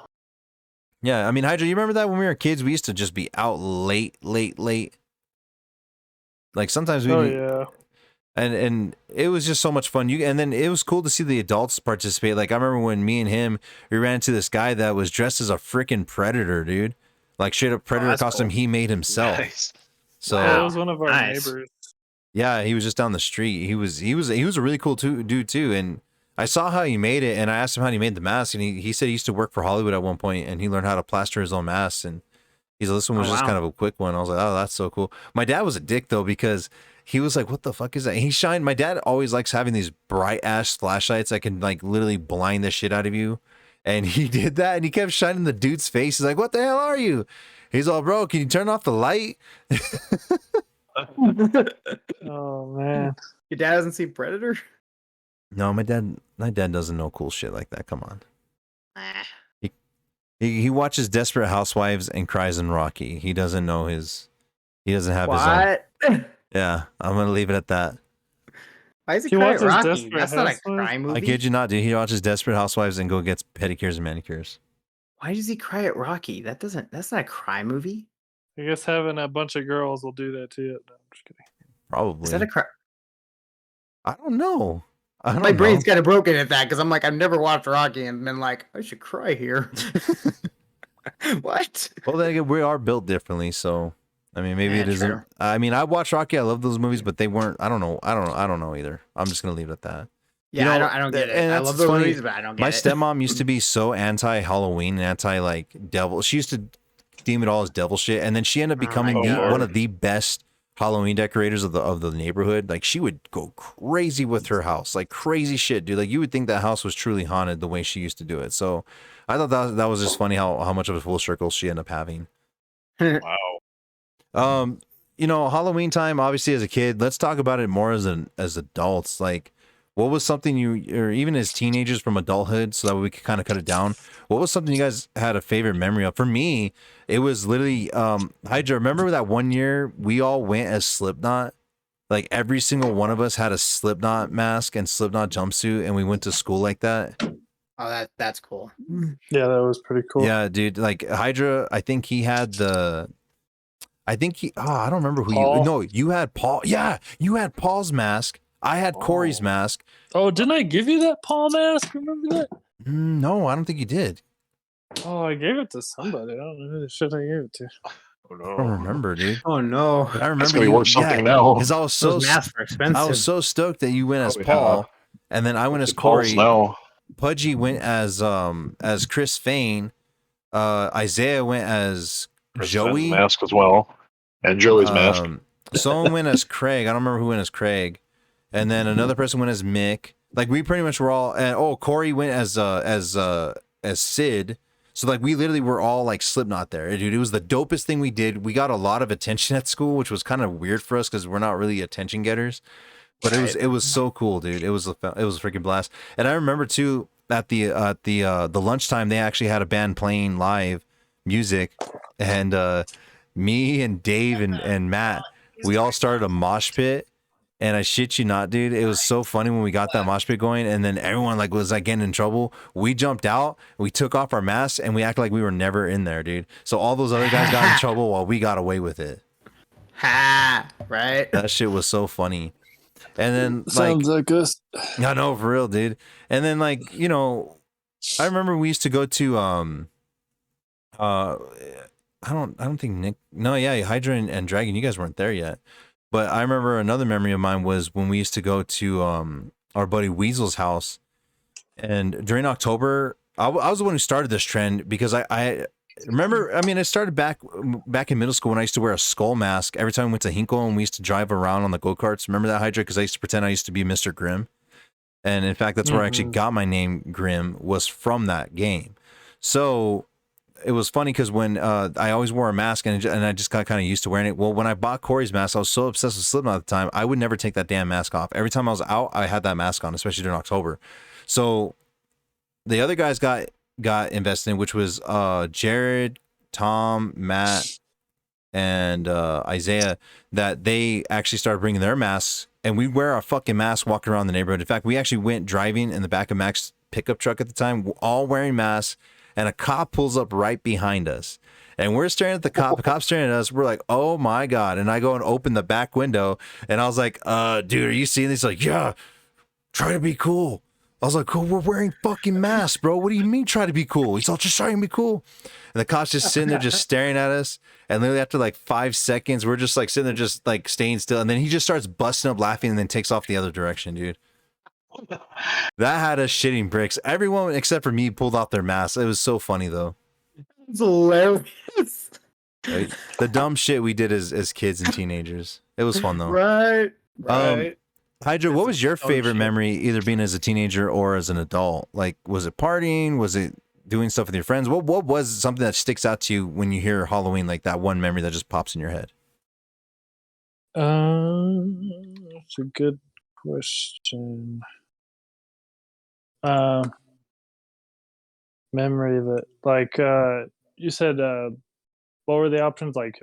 Yeah, I mean, Hydra, you remember that when we were kids, we used to just be out late. Like sometimes we, Oh yeah. and it was just so much fun. And then it was cool to see the adults participate. Like I remember when me and him, we ran into this guy that was dressed as a freaking predator, dude. Like straight up predator that's costume cool. he made himself. Nice. So That Wow. was one of our Nice. neighbors. yeah, he was just down the street. He was a really cool dude too. And I saw how he made it, and I asked him how he made the mask, and he said he used to work for Hollywood at one point, and he learned how to plaster his own masks. And he's like, this one was Oh, just wow. kind of a quick one. I was like, oh, that's so cool. My dad was a dick though, because he was like, what the fuck is that? And he shined. My dad always likes having these bright ass flashlights that can like literally blind the shit out of you. And he did that, and he kept shining the dude's face. He's like, what the hell are you? He's all, bro, can you turn off the light? Oh man. Your dad hasn't seen Predator? No, my dad doesn't know cool shit like that. Come on. He watches Desperate Housewives and cries in Rocky. He doesn't know his. He doesn't have his own. What? Yeah, I'm gonna leave it at that. Why is he He crying watches Rocky? Desperate That's not a Housewives? crime movie. I kid you not, dude. He watches Desperate Housewives and gets pedicures and manicures. Why does he cry at Rocky? That's not a crime movie. I guess having a bunch of girls will do that to you. No, I'm just kidding. Probably. Is that a crime? I don't know. I don't My know. brain's kind of broken at that because I'm like, I've never watched Rocky and been like, I should cry here. What? Well, then again, we are built differently, so I mean, maybe Yeah, it isn't. true. I mean, I watched Rocky. I love those movies, but they weren't. I don't know. I don't know either. I'm just gonna leave it at that. Yeah, You know, I don't get it. and I that's love those funny. movies, but I don't get My it. stepmom used to be so anti-Halloween and anti devil. She used to deem it all as devil shit, and then she ended up Oh my becoming God. one of the best Halloween decorators of the neighborhood. Like she would go crazy with her house, like crazy shit, dude. Like you would think that house was truly haunted the way she used to do it. So I thought that was just funny how much of a full circle she ended up having. Wow. You know, Halloween time, obviously as a kid, let's talk about it more as adults. Like, what was something or even as teenagers from adulthood, so that we could kind of cut it down. What was something you guys had a favorite memory of? For me, it was literally, Hydra, remember that one year we all went as Slipknot? Like every single one of us had a Slipknot mask and Slipknot jumpsuit, and we went to school like that. Oh, that's cool. Yeah, that was pretty cool. Yeah, dude. Like Hydra, I think he had I don't remember who Paul. No, you had Paul. Yeah, you had Paul's mask. I had Corey's mask. Oh, didn't I give you that Paul mask? Remember that? No, I don't think you did. Oh, I gave it to somebody. I don't know who the shit I gave it to. Oh, I don't remember, dude. Oh no, I remember That's gonna be worth something now. because I was so those masks are expensive. I was so stoked that you went as Oh, yeah. Paul, and then I went as Paul's Corey. now. Pudgy went as Chris Fain. Isaiah went as Chris Joey. Fenn's mask as well, and Joey's mask. Someone went as Craig. I don't remember who went as Craig, and then another person went as Mick. Like we pretty much were all. And Corey went as Sid. So like we literally were all like Slipknot there, dude. It was the dopest thing we did. We got a lot of attention at school, which was kind of weird for us because we're not really attention getters. But it was so cool, dude. It was a freaking blast. And I remember too at the lunchtime they actually had a band playing live music, and me and Dave and Matt, we all started a mosh pit. And I shit you not, dude, it was so funny when we got that mosh pit going, and then everyone was getting in trouble. We jumped out, we took off our masks, and we acted like we were never in there, dude. So all those other guys got in trouble while we got away with it. Ha! Right? That shit was so funny. And then Sounds like us. I know, for real, dude. And then I remember we used to go to I don't think Nick. No, yeah, Hydra and Dragon. You guys weren't there yet. But I remember another memory of mine was when we used to go to our buddy Weasel's house, and during October, I was the one who started this trend because I remember. I mean, it started back in middle school when I used to wear a skull mask every time we went to Hinkle and we used to drive around on the go karts. Remember that, Hydra? Because I used to pretend I used to be Mr. Grimm, and in fact, that's where I actually got my name Grimm, was from that game. So it was funny because when I always wore a mask and I just got kind of used to wearing it. Well, when I bought Corey's mask, I was so obsessed with Slipknot at the time, I would never take that damn mask off. Every time I was out, I had that mask on, especially during October. So the other guys got invested in, which was Jared, Tom, Matt, and Isaiah, that they actually started bringing their masks, and we'd wear our fucking masks walking around the neighborhood. In fact, we actually went driving in the back of Mac's pickup truck at the time, all wearing masks. And a cop pulls up right behind us, and we're staring at the cop. The cop's staring at us. We're like, "Oh my god!" And I go and open the back window, and I was like, "Dude, are you seeing this?" He's like, "Yeah, try to be cool." I was like, "Cool, we're wearing fucking masks, bro. What do you mean try to be cool?" He's all, "Just trying to be cool." And the cop's just sitting there, just staring at us. And literally after like 5 seconds, we're just like sitting there, just like staying still. And then he just starts busting up laughing, and then takes off the other direction, dude. That had us shitting bricks. Everyone except for me pulled off their masks. It was so funny though. It's hilarious. Right? The dumb shit we did as kids and teenagers. It was fun though. Right. Hydra, what was your dumb favorite shit. memory, either being as a teenager or as an adult? Like, was it partying? Was it doing stuff with your friends? What was something that sticks out to you when you hear Halloween, like that one memory that just pops in your head? That's a good question. Memory that like you said what were the options like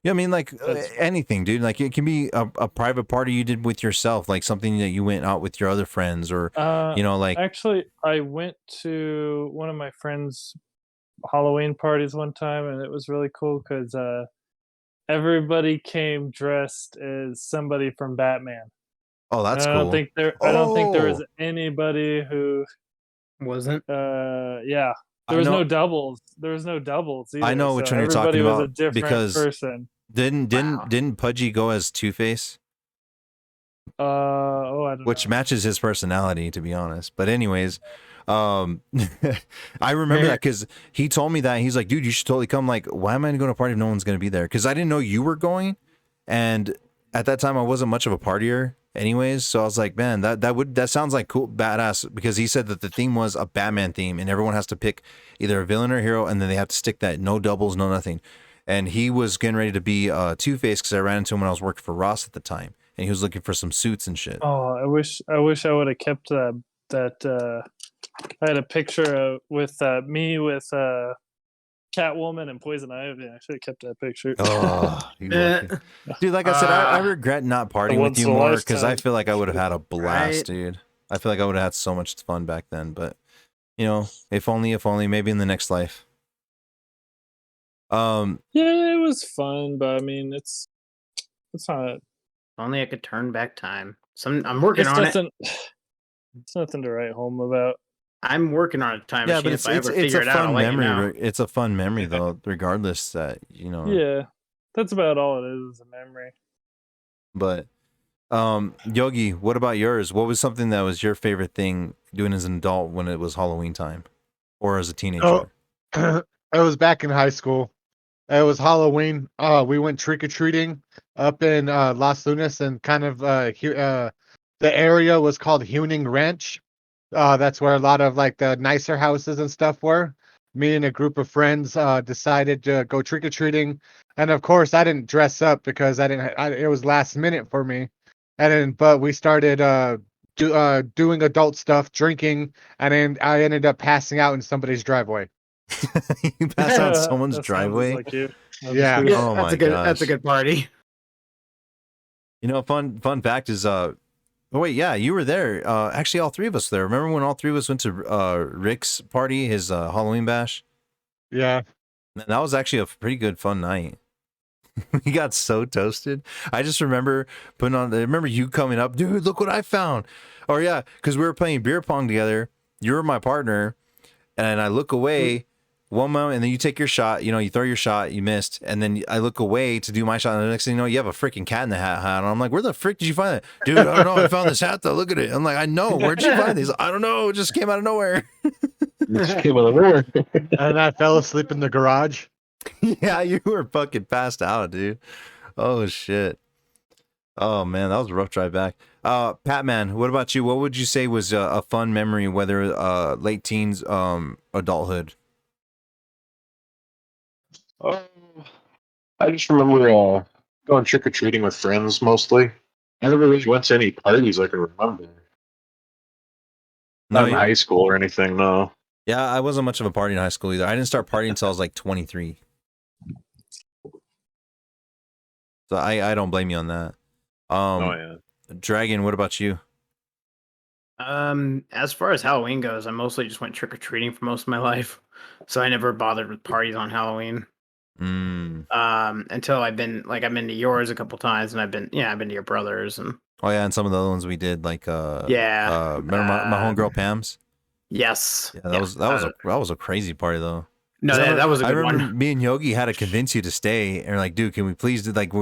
Yeah, I mean, like That's- anything, dude. Like it can be a private party you did with yourself, like something that you went out with your other friends, or like actually I went to one of my friends' Halloween parties one time and it was really cool because everybody came dressed as somebody from Batman. oh, that's I don't cool. think I don't think there was Oh, anybody who Wasn't. yeah. I There was know. no doubles. There was no doubles either. I know which So one you're talking everybody was a about different because person. Wow. didn't Pudgy go as Two-Face, Oh, I don't which know. matches his personality, to be honest. But anyways, I remember that because he told me that he's like, dude, you should totally come. Like, why am I going to a party if no one's going to be there? Because I didn't know you were going, and at that time I wasn't much of a partier, anyways. So I was like, man, that sounds like cool, badass. Because he said that the theme was a Batman theme, and everyone has to pick either a villain or a hero, and then they have to stick that no doubles, no nothing. And he was getting ready to be Two-Face because I ran into him when I was working for Ross at the time, and he was looking for some suits and shit. Oh, I wish I would have kept that I had a picture with me with Catwoman and Poison Ivy. I should have kept that picture. Oh, you Eh, lucky. Dude, like I said, I Uh, regret not partying with once you in a more because I lifetime. feel like I would have had a blast, Right. dude. I feel like I would have had so much fun back then, but if only, maybe in the next life. Yeah, it was fun, but I mean, it's not. only I could turn back time. I'm working It's on it. nothing. It's nothing to write home about. I'm working on a time Yeah, machine. but If I ever it's figure a it out, I'll fun let you memory. know. It's a fun memory though, regardless that Yeah, that's about all it is a memory. But Yogi, what about yours? What was something that was your favorite thing doing as an adult when it was Halloween time, or as a teenager? Oh, it was back in high school. It was Halloween. We went trick or treating up in Las Lunas, and kind of the area was called Huning Ranch. That's where a lot of like the nicer houses and stuff were. Me and a group of friends decided to go trick or treating, and of course I didn't dress up because it was last minute for me. And then, but we started doing adult stuff, drinking, and then I ended up passing out in somebody's driveway. You pass out in someone's That sounds driveway. like you. Yeah. Yeah, Oh that's my a good. That's a gosh. good party. Fun fact is oh wait, yeah, you were there. Actually all three of us were there. Remember when all three of us went to Rick's party, his Halloween bash? Yeah. And that was actually a pretty good fun night. We got so toasted. I just remember I remember you coming up, dude, look what I found. Or yeah, because we were playing beer pong together. You were my partner, and I look away one moment, and then you take your shot. You throw your shot, you missed, and then I look away to do my shot, and the next thing you know, you have a freaking cat in the hat. And I'm like, where the frick did you find that, dude? I don't know. I found this hat though. Look at it. I'm like, I know. Where'd you find these? I don't know. It just came out of nowhere. Just came out of nowhere. And I fell asleep in the garage. Yeah, you were fucking passed out, dude. Oh shit. Oh man, that was a rough drive back. Patman, what about you? What would you say was a fun memory, whether late teens, adulthood? Um, I just remember going trick or treating with friends mostly. I never really went to any parties I can remember. Not in you- high school or anything, no. yeah, I wasn't much of a party in high school either. I didn't start partying until I was like 23. So I don't blame you on that. Yeah. Dragon, what about you? As far as Halloween goes, I mostly just went trick or treating for most of my life, so I never bothered with parties on Halloween. Mm. Until I've been to yours a couple times, and I've been to your brother's, and Oh yeah, and some of the other ones we did, like yeah, remember my homegirl Pam's? yes, Yeah, that was a crazy party though. no, 'Cause that was a I good remember one. me and Yogi had to convince you to stay, and we're like, dude, can we please do like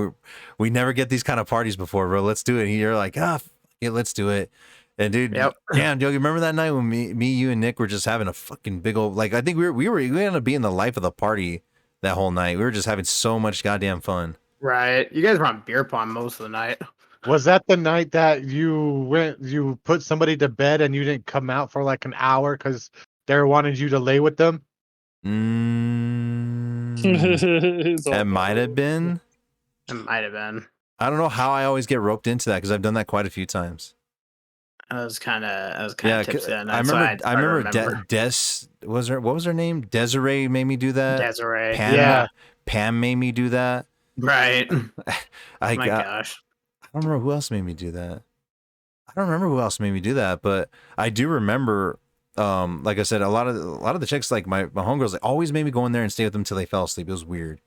we never get these kind of parties before, bro. Let's do it. And you're like, yeah, let's do it. And dude, Yep. damn, Yogi, remember that night when me, you, and Nick were just having a fucking big old I think we ended up being the life of the party that whole night. We were just having so much goddamn fun. Right, you guys were on beer pong most of the night. Was that the night that you put somebody to bed and you didn't come out for like an hour because they wanted you to lay with them? Mm, It's all that might have been. It might have been. I don't know how I always get roped into that because I've done that quite a few times. I was kind of Yeah, tipsy that I night, so remember. I remember. What was her name? Desiree made me do that. Desiree. Pam, Yeah. Pam made me do that. Right. I My got. gosh. I don't remember who else made me do that. I don't remember who else made me do that, but I do remember. Like I said, a lot of the chicks, like my homegirls, like always made me go in there and stay with them until they fell asleep. It was weird.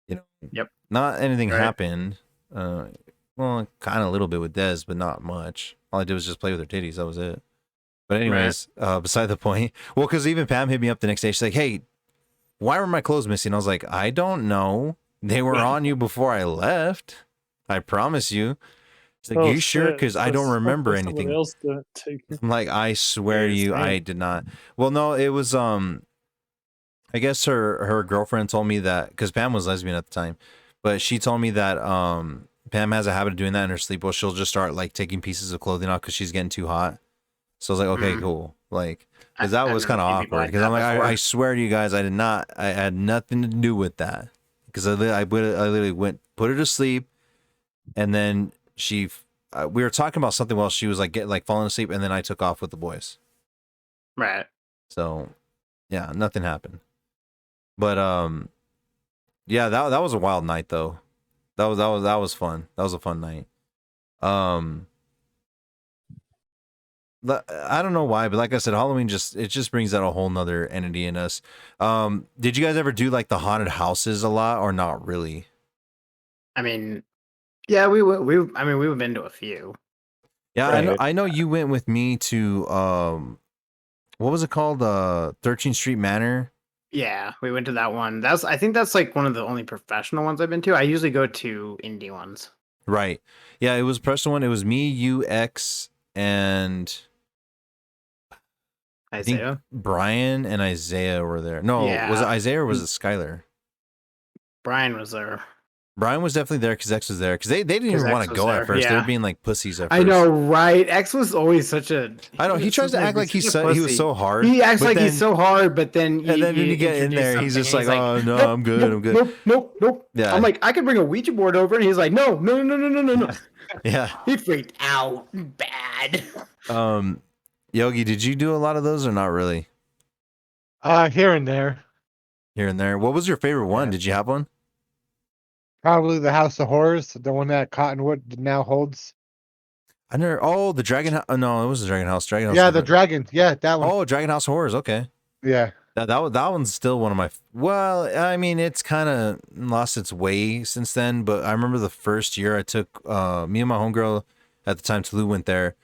You know. Yep. Not anything Right. happened. Well, kind of a little bit with Des, but not much. All I did was just play with her titties. That was it. But anyways, beside the point. Well, because even Pam hit me up the next day. She's like, "Hey, why were my clothes missing?" I was like, "I don't know. They were on you before I left. I promise you." She's like, Oh, "You sure?" shit. Because I don't remember Somebody anything. else didn't take it. I'm like, I swear to Yes, you, man. I did not. Well, no, it was I guess her girlfriend told me that because Pam was lesbian at the time, but she told me that Pam has a habit of doing that in her sleep. Well, she'll just start like taking pieces of clothing off because she's getting too hot. So I was like, okay, Mm. cool. Like, because that I've was never kind of seen people awkward. like Because I'm that like, before. I swear to you guys, I did not. I had nothing to do with that. Because I literally went put her to sleep, and then we were talking about something while she was like falling asleep, and then I took off with the boys. Right. So, yeah, nothing happened. But yeah, that was a wild night though. That was fun. That was a fun night. I don't know why, but like I said, Halloween just brings out a whole nother entity in us. Did you guys ever do like the haunted houses a lot or not really? I mean, yeah, we've been to a few. Yeah, Right. I know you went with me to what was it called? 13th Street Manor. Yeah, we went to that one. I think that's like one of the only professional ones I've been to. I usually go to indie ones. Right. Yeah, it was personal one. It was me, you, X, and I think Isaiah. Brian and Isaiah were there. No, was it Yeah. Isaiah or was it Skylar? Brian was there. Brian was definitely there because X was there because they didn't 'Cause even want X to was go there, at first. They yeah. were being like pussies at first. I know, right? X was always such a. I know he tries to act like he was pussy. so hard. He acts but like then- he's so hard, but then and then when you get in introduce there, he's something just and like, "Oh no, "Nope, I'm good, nope, I'm good." Nope. Yeah. I'm like, I could bring a Ouija board over, and he's like, no. Yeah. He freaked out bad. Yogi, did you do a lot of those or not really? Here and there. Here and there. What was your favorite one? Yeah. Did you have one? Probably the House of Horrors, the one that Cottonwood now holds. I never. Oh, the Dragon. No, it was the Dragon House. Dragon House. Yeah, was the different. dragon. Yeah, that one. Oh, Dragon House Horrors. Okay. Yeah. That one's still one of my. Well, I mean, it's kind of lost its way since then. But I remember the first year I took me and my homegirl at the time, Tulu, went there,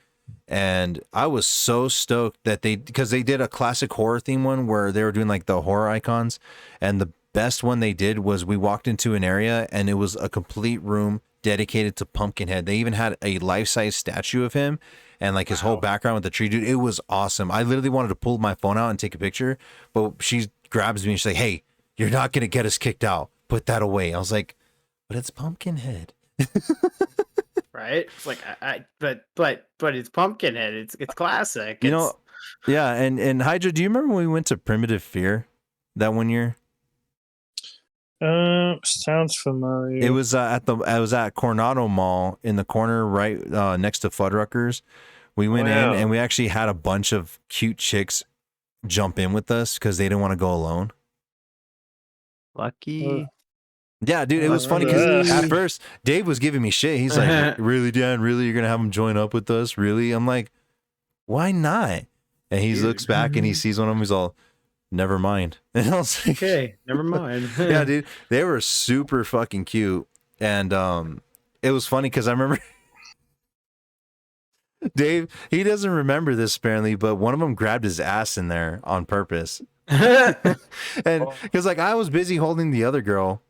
and I was so stoked that because they did a classic horror theme one where they were doing like the horror icons, and the best one they did was we walked into an area and it was a complete room dedicated to Pumpkinhead. They even had a life-size statue of him and like his whole background with the tree, dude. It was awesome. I literally wanted to pull my phone out and take a picture, but she grabs me and she's like, "Hey, you're not gonna get us kicked out. Put that away." I was like, "But it's Pumpkinhead." Right? It's like, but it's Pumpkinhead. It's classic. You know, yeah. And Hydra, do you remember when we went to Primitive Fear that one year? Sounds familiar. It was at Coronado Mall in the corner right next to Fuddruckers. We went Wow. in and we actually had a bunch of cute chicks jump in with us because they didn't want to go alone. lucky. Yeah, dude, it was funny remember because that. at first Dave was giving me shit. He's like, "Really, Dan? Really, you're gonna have them join up with us? Really?" I'm like, "Why not?" And he Dude. looks back and he sees one of them. He's all, "Never mind." And I was like, Okay, never mind. yeah, dude, they were super fucking cute, and it was funny because I remember Dave. He doesn't remember this apparently, but one of them grabbed his ass in there on purpose, and because like I was busy holding the other girl,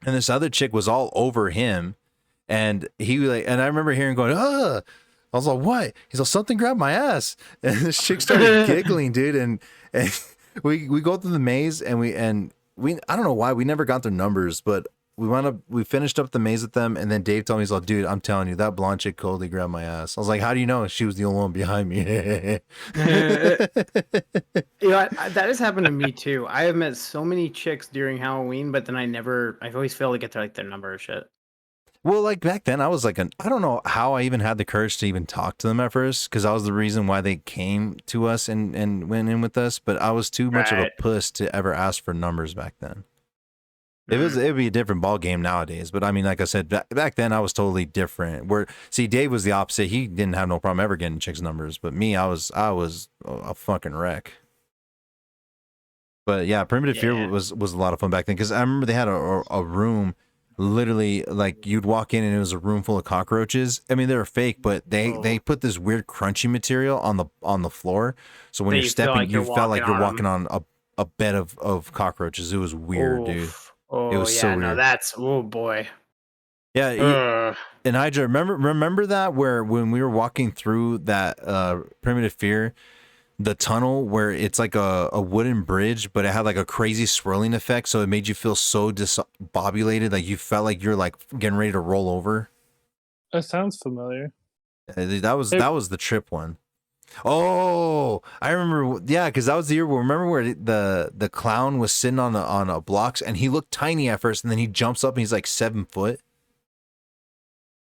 and this other chick was all over him, and he like, and I remember hearing going, "Ugh." I was like, "What?" He's like, "Something grabbed my ass," and this chick started giggling, dude, and we go through the maze and we I don't know why we never got their numbers, but we finished up the maze with them, and then Dave told me, he's like, "Dude, I'm telling you, that blonde chick totally grabbed my ass." I was like, "How do you know?" She was the only one behind me. You know, that has happened to me too. I have met so many chicks during Halloween, but then I always fail to get their number or shit. Well, like back then, I was like, I don't know how I even had the courage to even talk to them at first, because I was the reason why they came to us and went in with us. But I was too much of a Right. puss to ever ask for numbers back then. Mm. It'd be a different ball game nowadays. But I mean, like I said, back then I was totally different. Where see, Dave was the opposite. He didn't have no problem ever getting chicks' numbers. But me, I was a fucking wreck. But yeah, Primitive Fear Yeah. was a lot of fun back then, because I remember they had a room, literally like you'd walk in and it was a room full of cockroaches. I mean, they were fake, but they put this weird crunchy material on the floor, so when That you're you feel stepping, like you you're felt like you're walking walking on a bed of cockroaches. It was weird, dude. Oof. Oh, It was yeah, so no, weird. that's oh boy. Yeah, Ugh. and Hydra, remember that where when we were walking through that Primitive Fear, the tunnel where it's like a wooden bridge, but it had like a crazy swirling effect, so it made you feel so disbobulated, like you felt like you're like getting ready to roll over. That sounds familiar. That was the trip one. Oh, I remember. Yeah, because that was the year. Remember where the clown was sitting on a blocks, and he looked tiny at first, and then he jumps up and he's like 7 foot.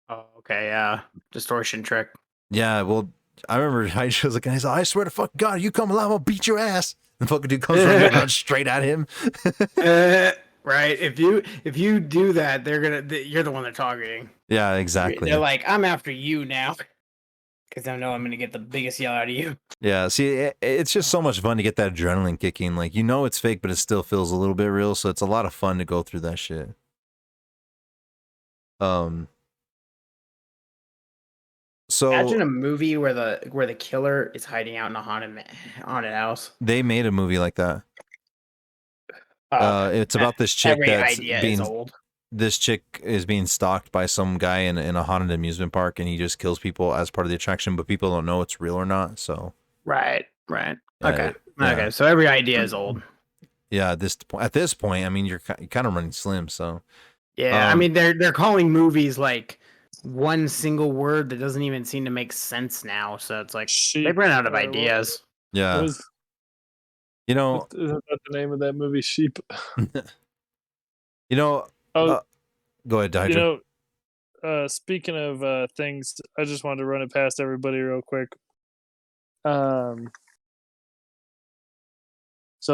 Oh, okay, yeah. Distortion trick. Yeah, well, I remember I was like, I swear to fucking God, you come alive, I'll beat your ass. And the fucking dude comes running around straight at him. Right. If you do that, you're the one they're targeting. Yeah, exactly. They're like, I'm after you now. Because I know I'm gonna get the biggest yell out of you. Yeah, see, it's just so much fun to get that adrenaline kicking. Like, you know it's fake, but it still feels a little bit real, so it's a lot of fun to go through that shit. So Imagine a movie where the killer is hiding out in a haunted house. they made a movie like that. Oh, It's about this chick every that's idea is being old. this chick is being stalked by some guy in a haunted amusement park, and he just kills people as part of the attraction, but people don't know it's real or not. So Right. Okay. yeah. Okay. So every idea is old. yeah, at this point, I mean, you're kind of running slim. So Yeah. I mean, they're calling movies like one single word that doesn't even seem to make sense now. So it's like Sheep. they've run out of What ideas. yeah, was, you know, isn't that the name of that movie? Sheep. you know. Oh, Go ahead, Hydra. you know, speaking of things, I just wanted to run it past everybody real quick. So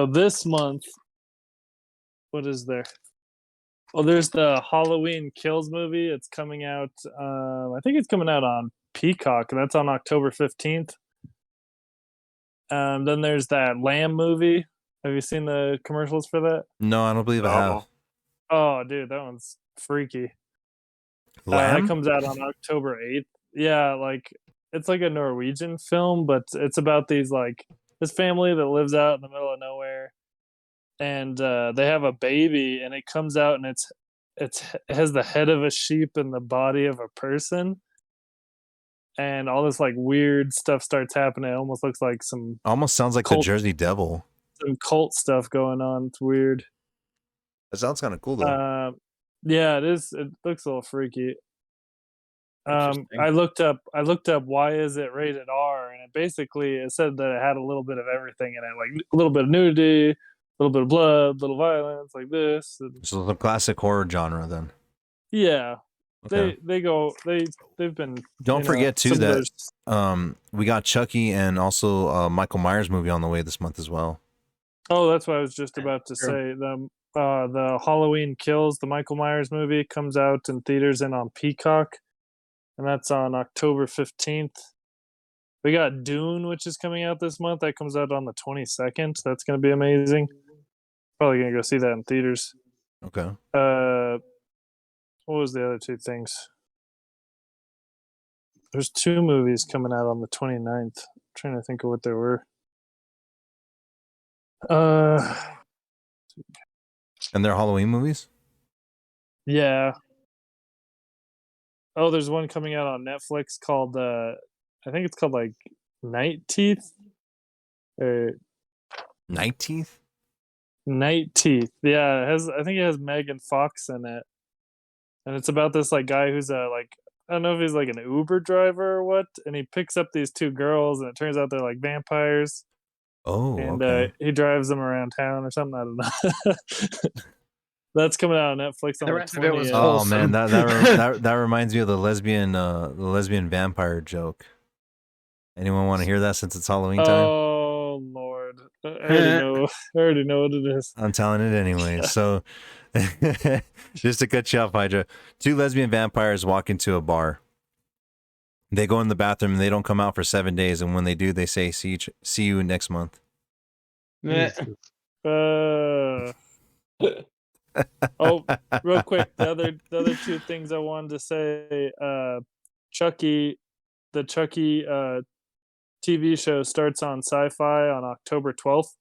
this month, what is there? Well, there's the Halloween Kills movie. It's coming out. I think it's coming out on Peacock. That's on October 15th. Then there's that Lamb movie. Have you seen the commercials for that? No, I don't believe I have. Oh, dude, that one's freaky. Lamb? That comes out on October 8th. Yeah, like it's like a Norwegian film, but it's about this family that lives out in the middle of nowhere, and they have a baby, and it comes out and it has the head of a sheep and the body of a person, and all this like weird stuff starts happening. It almost looks like some Almost sounds like Cult. the Jersey Devil. cult stuff going on. It's weird. That sounds kind of cool though. Yeah, it is. It looks a little freaky. Interesting. I looked up why is it rated R, and it said that it had a little bit of everything in it, like a little bit of nudity, a little bit of blood, a little violence, like this. So the classic horror genre then. Yeah, Okay. they've been. Don't forget too some of that those- we got Chucky and also Michael Myers movie on the way this month as well. Oh, that's what I was just about to True. say. The Halloween Kills, the Michael Myers movie, comes out in theaters and on Peacock, and that's on October 15th. We got Dune, which is coming out this month. That comes out on the 22nd. That's going to be amazing. Probably going to go see that in theaters. Okay. What was the other two things? There's two movies coming out on the 29th. I'm trying to think of what they were. And they're Halloween movies? Yeah. Oh, there's one coming out on Netflix called I think it's called like Night Teeth. Or Night Teeth? Night Teeth. Yeah, I think it has Megan Fox in it. And it's about this like guy who's I don't know if he's like an Uber driver or what, and he picks up these two girls and it turns out they're like vampires. Oh, And okay. he drives them around town or something. I don't know. That's coming out on Netflix on The the rest of it was 20th. Oh man, wholesome. that reminds me of the lesbian vampire joke. Anyone want to hear that since it's Halloween time? Oh Lord, I already know. I already know what it is. I'm telling it anyway. So, just to cut you off, Hydra, two lesbian vampires walk into a bar. They go in the bathroom and they don't come out for 7 days. And when they do, they say, see you next month. Jesus. Uh, oh, real quick, the other two things I wanted to say. Chucky, the Chucky TV show starts on Sci-Fi on October 12th.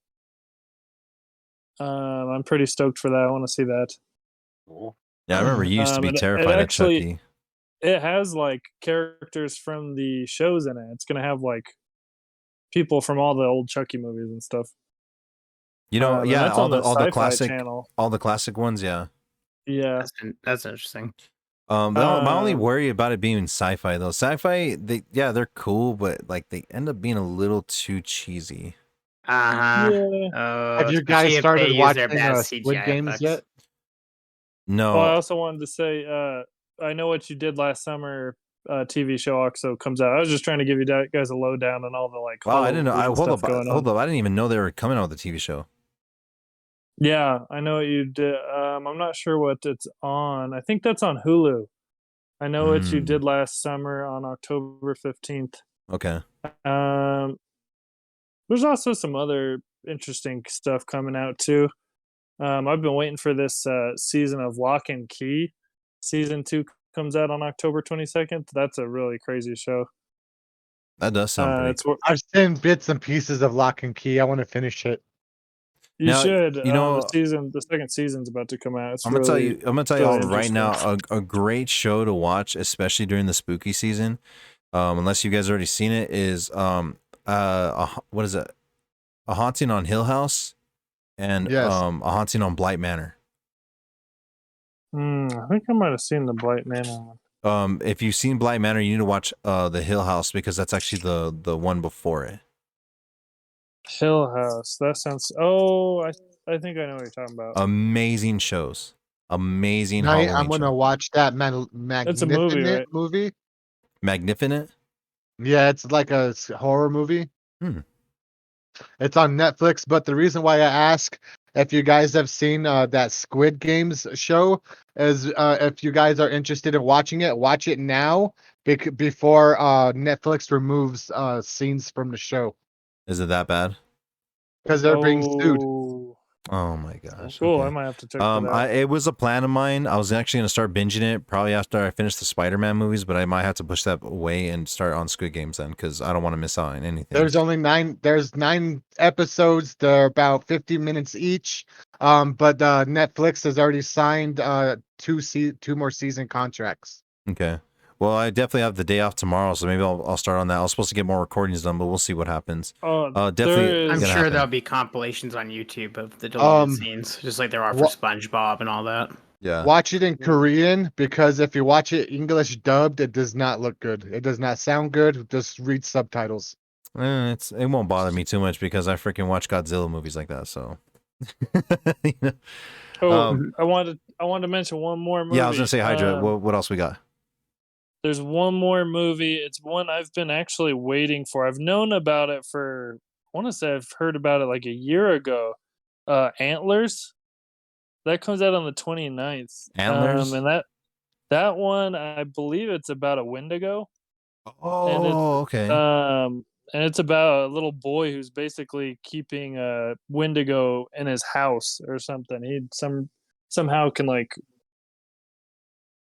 I'm pretty stoked for that. I want to see that. Cool. Yeah, I remember you used to be It terrified of actually Chucky. it has like characters from the shows in it. It's gonna have like people from all the old Chucky movies and stuff. You know, And yeah, that's all on the Sci-Fi classic, channel. all the classic ones, yeah. Yeah, That's interesting. My only Um, worry about it being sci-fi though, sci-fi, they're cool, but like they end up being a little too cheesy. Uh-huh. yeah. Have you Especially guys if started they use their watching bad Squid CGI Games effects. yet? No, Oh, I also wanted to say, I Know What You Did Last Summer TV show also comes out. I was just trying to give you guys a lowdown on all the like wow, I didn't know. Halloween stuff going on. Hold up, I didn't even know they were coming out with a TV show. Yeah, I Know What You Did. I'm not sure what it's on. I think that's on Hulu. I Know What You Hmm. Did Last Summer on October 15th. Okay, There's also some other interesting stuff coming out too. I've been waiting for this season of Lock and Key. Season 2 comes out on October 22nd. That's a really crazy show. that does sound pretty. It's what I've seen bits and pieces of Lock and Key. I want to finish it. you Now, should. you know, the second season's about to come out. It's I'm gonna really, I'm gonna tell you really all right now, interesting. a great show to watch, especially during the spooky season. Unless you guys already seen it, is what is it? A Haunting on Hill House, and Yes. A Haunting on Blight Manor. I think I might have seen the Blight Manor one. If you've seen Blight Manor, you need to watch the Hill House because that's actually the one before it. Hill House. That sounds. Oh, I think I know what you're talking about. Amazing shows, amazing Tonight, Halloween I'm gonna show. watch that It's a movie, right? movie. Magnificent. Yeah, it's like a horror movie. Hmm. It's on Netflix, but the reason why I ask if you guys have seen that Squid Games show is if you guys are interested in watching it, watch it now before Netflix removes scenes from the show Is it that bad? because they're being sued. Oh, Oh my gosh. cool. okay. I might have to check that out. It was a plan of mine. I was actually gonna start binging it probably after I finish the Spider-Man movies, but I might have to push that away and start on Squid Games then because I don't want to miss out on anything. There's only 9. There's 9 episodes. They're about 50 minutes each. But Netflix has already signed 2 more season contracts. Okay. Well, I definitely have the day off tomorrow, so maybe I'll start on that. I was supposed to get more recordings done, but we'll see what happens. Oh, definitely there is- I'm gonna sure happen. there'll be compilations on YouTube of the deleted scenes, just like there are for wha- SpongeBob and all that. Yeah. Watch it in Korean because if you watch it English dubbed, it does not look good. It does not sound good. Just read subtitles. It won't bother me too much because I freaking watch Godzilla movies like that. So. You know? Oh, I wanted to mention one more movie. Yeah, I was gonna say Hydra. What else we got? There's one more movie. It's one I've been actually waiting for. I've known about it for. I want to say I've heard about it like a year ago. Antlers. That comes out on the 29th. Antlers? And that one, I believe it's about a Wendigo. Oh, okay. And it's about a little boy who's basically keeping a Wendigo in his house or something. He somehow can like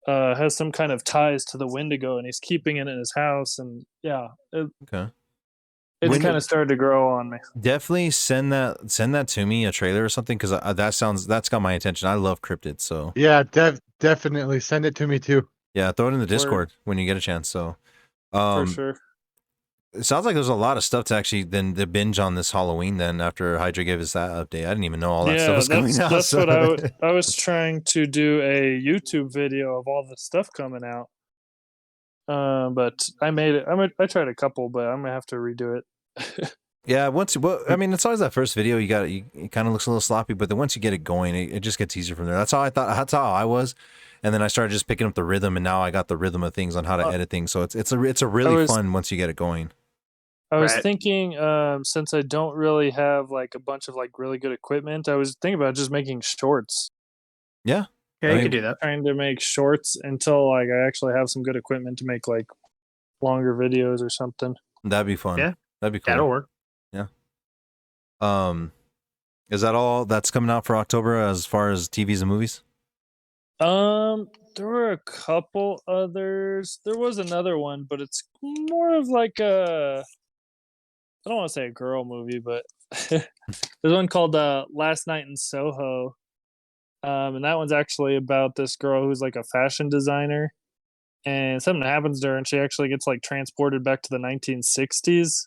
has some kind of ties to the Wendigo, and he's keeping it in his house. And yeah, Okay. it's Wendigo- kind of started to grow on me. Definitely send that to me, a trailer or something, because that's got my attention. I love cryptids, so Yeah, definitely send it to me too. yeah, throw it in the Discord when you get a chance. So, For sure. it sounds like there's a lot of stuff to actually then to binge on this Halloween. Then after Hydra gave us that update, I didn't even know all that stuff was coming out. That's so- what I was trying to do a YouTube video of all the stuff coming out. But I made it. I tried a couple, but I'm gonna have to redo it. Yeah, well, I mean, it's always that first video. It kind of looks a little sloppy, but then once you get it going, it just gets easier from there. That's how I thought. That's how I was, and then I started just picking up the rhythm, and now I got the rhythm of things on how to edit things. So it's a really fun once you get it going. I was Right. thinking, since I don't really have like a bunch of like really good equipment, I was thinking about just making shorts. Yeah, Yeah, I you mean, could do that. Trying to make shorts until like I actually have some good equipment to make like longer videos or something. that'd be fun. Yeah, That'd be cool. That'll work. Is that all that's coming out for October as far as TVs and movies? There were a couple others. There was another one, but it's more of like a, I don't want to say a girl movie, but there's one called Last Night in Soho. And that one's actually about this girl who's like a fashion designer, and something happens to her, and she actually gets like transported back to the 1960s.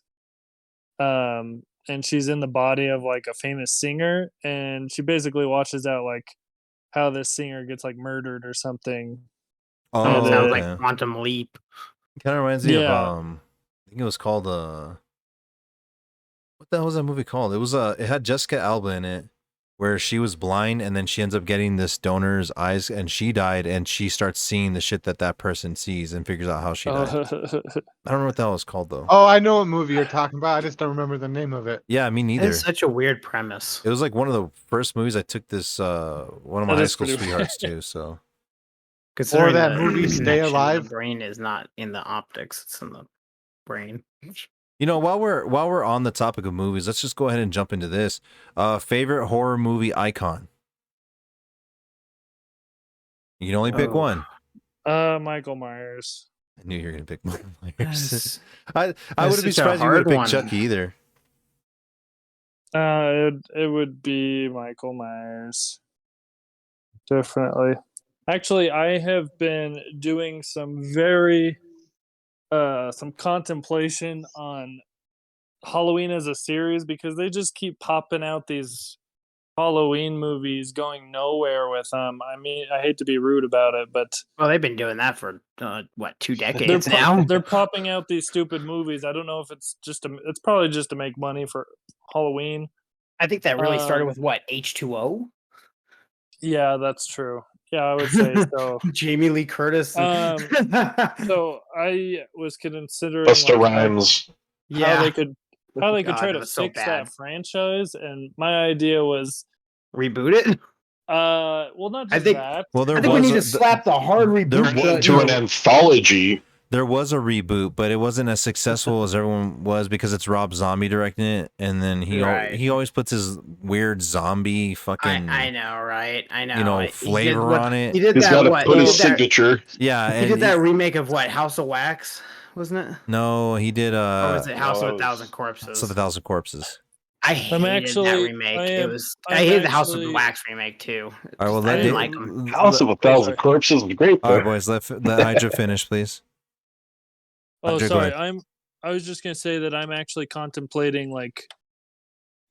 And she's in the body of like a famous singer, and she basically watches out like how this singer gets like murdered or something. Oh, Sounds okay. like Quantum Leap. Kind of reminds me of Yeah. I think it was called what the hell was that movie called? It was it had Jessica Alba in it, where she was blind and then she ends up getting this donor's eyes, and she died, and she starts seeing the shit that person sees and figures out how she died. I don't know what that was called though. Oh, I know what movie you're talking about. I just don't remember the name of it. Yeah, me neither. It's such a weird premise. It was like one of the first movies I took this one of my That high is school pretty sweethearts weird. to. So Considering that the movie, Stay connection in Alive. The brain is not in the optics; it's in the brain. you know, while we're on the topic of movies, let's just go ahead and jump into this. Favorite horror movie icon. You can only pick Oh. one. Michael Myers. I knew you were gonna pick Michael Myers. That's- I That's wouldn't be such a surprised if you would have hard picked one. Chucky either. It would be Michael Myers. Definitely. Actually, I have been doing some some contemplation on Halloween as a series, because they just keep popping out these Halloween movies going nowhere with them. I mean, I hate to be rude about it, but Well, they've been doing that for 2 they're decades now. they're popping out these stupid movies. I don't know if it's it's probably just to make money for Halloween. I think that really started Um, with what, H2O? Yeah, that's true. Yeah, I would say so. Jamie Lee Curtis. So I was considering Busta like, Rhymes. how they could God, try that to was so fix bad. that franchise, and my idea was Reboot it. well, not I just think- that. Well, there I think we was need to slap the hard reboot. wa- button. To an anthology. there was a reboot, but it wasn't as successful as everyone was because it's Rob Zombie directing it, and then Right. he always puts his weird zombie fucking I know, right? I know. you know, He did flavor what- on it. He did He's that. got to What? put He his did that, signature. Yeah, he and did that remake of what? House of Wax, wasn't it? no, he did Or was it House of no, a it Thousand was- Corpses? House of a Thousand Corpses. I hated that actually- remake. I'm I hated the House of the actually- Wax remake too. All right, well, I let didn't the- like them. House of a Thousand Corpses is great. All right, Though. boys, let Hydra finish, please. Oh, Andre, go sorry. ahead. I was just gonna say that I'm actually contemplating like,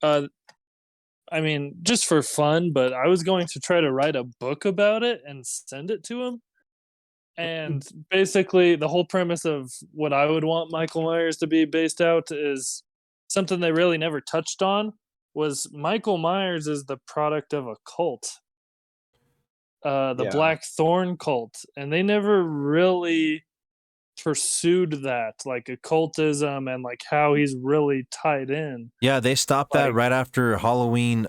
I mean, just for fun, but I was going to try to write a book about it and send it to him. And basically, the whole premise of what I would want Michael Myers to be based out is something they really never touched on. Was Michael Myers is the product of a cult, the Yeah. Black Thorn cult, and they never really pursued that, like occultism and like how he's really tied in. Yeah, they stopped that Like- right after Halloween.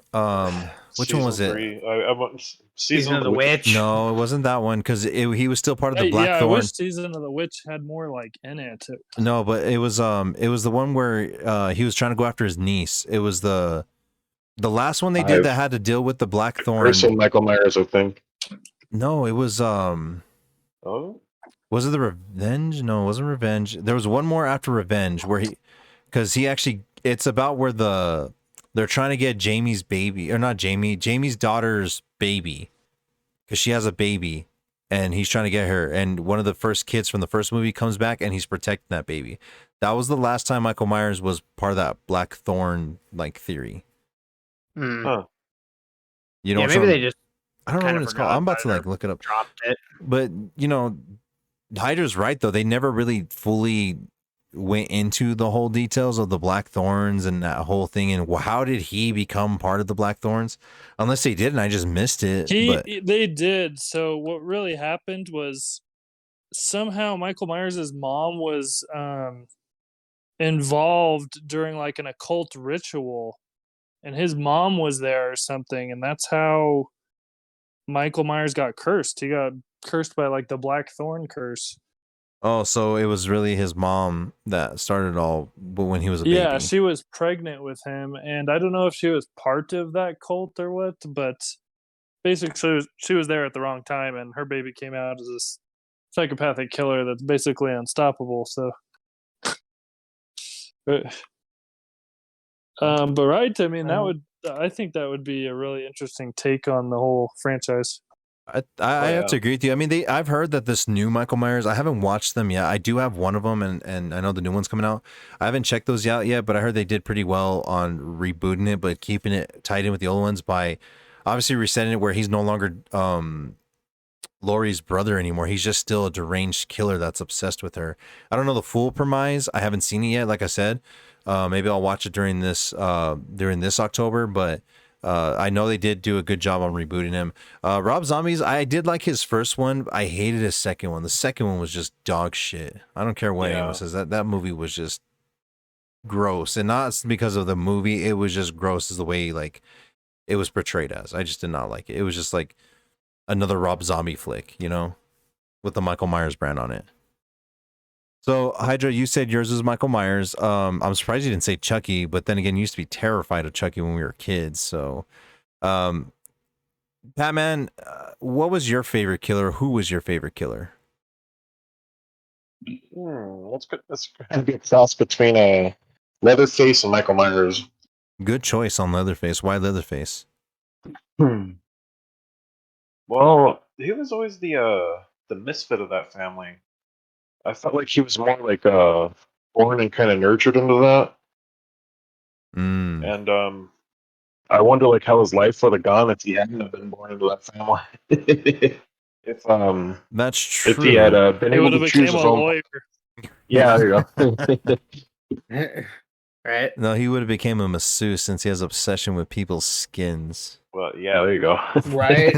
Which one was it? I want Season of the Witch. No, it wasn't that one because he was still part of the Black I Thorn. wish Season of the Witch had more like in it. No, but it was the one where he was trying to go after his niece. It was the last one they did that had to deal with the Black Thorn. Also Michael Myers, I think. No, it was Oh, was it the Revenge? No, it wasn't Revenge. There was one more after Revenge where because he actually, it's about where they're trying to get Jamie's baby, or not Jamie's daughter's baby, because she has a baby, and he's trying to get her. And one of the first kids from the first movie comes back, and he's protecting that baby. That was the last time Michael Myers was part of that Black Thorn like theory. Hmm. Huh. You know, Yeah, what maybe I'm- they just I don't know kinda what it's called. forgot I'm about about to it like look it up. dropped it. But you know, Hydra's right though. They never really fully went into the whole details of the Black Thorns and that whole thing, and how did he become part of the Black Thorns? Unless they did, and I just missed it. But They did. So what really happened was somehow Michael Myers' mom was involved during like an occult ritual, and his mom was there or something, and that's how Michael Myers got cursed. He got cursed by like the Black Thorn curse. oh, so it was really his mom that started it all, but when he was a baby. Yeah, she was pregnant with him, and I don't know if she was part of that cult or what, but basically she was there at the wrong time, and her baby came out as this psychopathic killer that's basically unstoppable. So, but right, I mean I think that would be a really interesting take on the whole franchise. I have to agree with you. I mean, I've heard that this new Michael Myers, I haven't watched them yet. I do have one of them, and I know the new one's coming out. I haven't checked those out yet, but I heard they did pretty well on rebooting it, but keeping it tied in with the old ones by obviously resetting it where he's no longer Laurie's brother anymore. He's just still a deranged killer that's obsessed with her. I don't know the full premise. I haven't seen it yet. Like I said, maybe I'll watch it during this October, but I know they did do a good job on rebooting him. Rob Zombies, I did like his first one. I hated his second one. The second one was just dog shit. I don't care what anyone says. That movie was just gross, and not because of the movie. It was just gross as the way like it was portrayed as. I just did not like it. It was just like another Rob Zombie flick, you know, with the Michael Myers brand on it. So Hydra, you said yours was Michael Myers. I'm surprised you didn't say Chucky, but then again, you used to be terrified of Chucky when we were kids. So, Batman, what was your favorite killer? Who was your favorite killer? That's good. That's gonna be a cross between Leatherface and Michael Myers. Good choice on Leatherface. Why Leatherface? Well, he was always the misfit of that family. I felt like he was more like born and kind of nurtured into that. And I wonder like how his life would have gone if he hadn't have been born into that family. if That's true. If he had been able to choose his own lawyer. Yeah, there you go. Right? No, he would have became a masseuse since he has obsession with people's skins. Well, yeah, there you go. Right.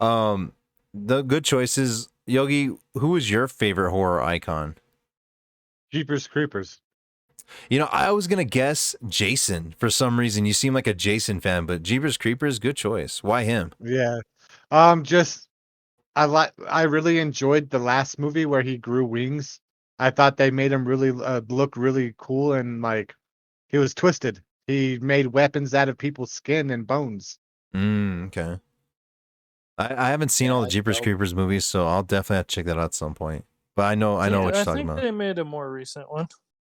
The good choices. Yogi, who was your favorite horror icon? Jeepers Creepers. You know, I was gonna guess Jason for some reason. You seem like a Jason fan, but Jeepers Creepers, good choice. Why him? Yeah. Just I really enjoyed the last movie where he grew wings. I thought they made him really look really cool, and like he was twisted. He made weapons out of people's skin and bones. Okay. I haven't seen all the Jeepers Creepers movies, so I'll definitely have to check that out at some point. But I know what you're talking about. I think they made a more recent one.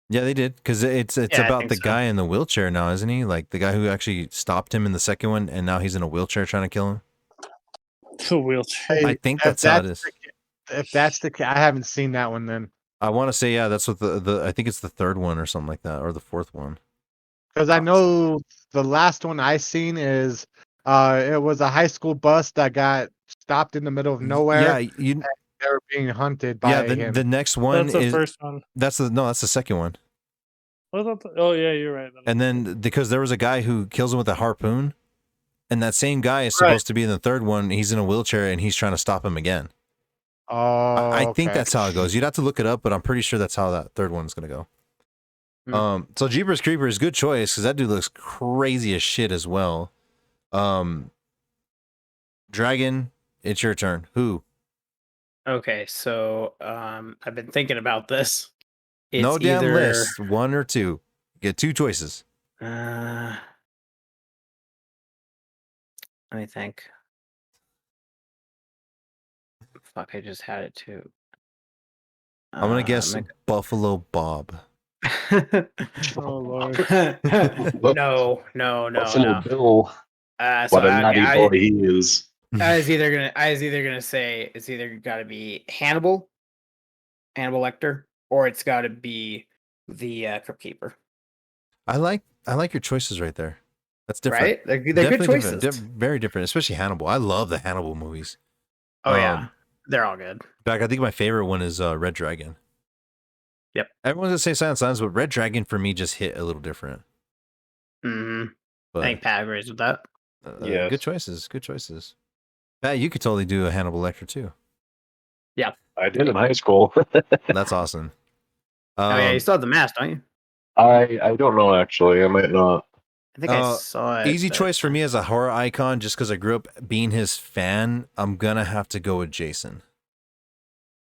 Yeah, they did, because it's about the guy in the wheelchair now, isn't he? Like the guy who actually stopped him in the second one, and now he's in a wheelchair trying to kill him. The wheelchair. I think that's how it is. If that's the case, I haven't seen that one then. I want to say, yeah, that's what I think it's the third one or something like that, or the fourth one. Because I know the last one I seen is it was a high school bus that got stopped in the middle of nowhere. Yeah, they were being hunted by him. The next one That's the first one. That's the second one. Oh yeah, you're right. And then because there was a guy who kills him with a harpoon, and that same guy is supposed to be in the third one. He's in a wheelchair and he's trying to stop him again. Oh, I think that's how it goes. You'd have to look it up, but I'm pretty sure that's how that third one's gonna go. So Jeepers Creepers, good choice, because that dude looks crazy as shit as well. Dragon, it's your turn. Who? Okay, so I've been thinking about this. It's No damn either, list. One or two. Get two choices. Let me think. Fuck, I just had it too. I'm gonna guess Buffalo Bob. Oh Lord. No. Buffalo Bill. So What a naughty boy he is. I was either gonna say it's either got to be Hannibal Lecter, or it's got to be the Crypt Keeper. I like your choices right there. That's different. Right? They're good Definitely choices. different. Very different, especially Hannibal. I love the Hannibal movies. Oh yeah, they're all good. In fact, I think my favorite one is Red Dragon. Everyone's gonna say Silent Silence, but Red Dragon for me just hit a little different. hmm I But think Pat agrees with that. Yes. good choices. Good choices. Pat, you could totally do a Hannibal Lecter too. I did in high school. That's awesome. Oh yeah, you Um, still have the mask, don't you? I don't know actually. I might not. I think I Uh, saw it. easy but- choice for me as a horror icon, just because I grew up being his fan. I'm gonna have to go with Jason.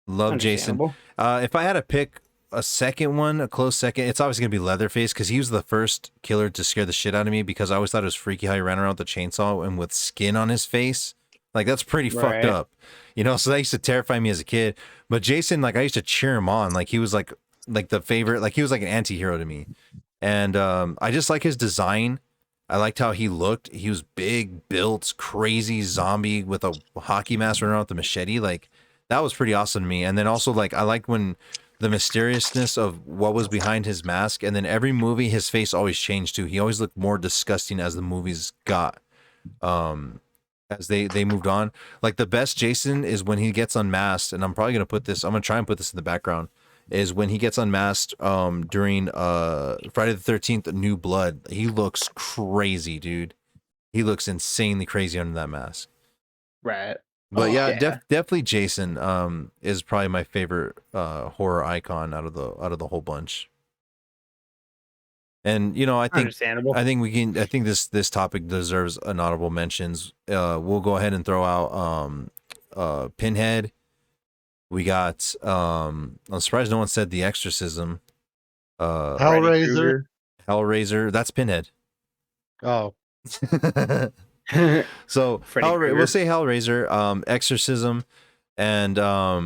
Love Jason. Understandable. If I had to pick a second one, a close second, it's obviously gonna be Leatherface because he was the first killer to scare the shit out of me because I always thought it was freaky how he ran around with the chainsaw and with skin on his face. Like that's pretty fucked Right. up, you know. So that used to terrify me as a kid. But Jason, like I used to cheer him on, like he was like the favorite, like he was like an anti-hero to me. And I just like his design. I liked how he looked. He was big, built, crazy zombie with a hockey mask running around with the machete. Like that was pretty awesome to me. And then also like I liked when the mysteriousness of what was behind his mask. And then every movie, his face always changed too. He always looked more disgusting as the movies got. As they moved on. Like the best Jason is when he gets unmasked, and I'm probably gonna put this. I'm gonna try and put this in the background. Is when he gets unmasked during Friday the 13th New Blood. He looks crazy, dude. He looks insanely crazy under that mask. Right. But Oh, yeah, yeah. definitely Jason is probably my favorite horror icon out of the whole bunch. And you know, I think Understandable. I think we can. I think this topic deserves an honorable mentions. We'll go ahead and throw out Pinhead. We got I'm surprised no one said The Exorcism. Freddy Hellraiser. Krueger. Hellraiser. That's Pinhead. Oh, So Freddy Krueger. we'll say Hellraiser, Exorcism, and I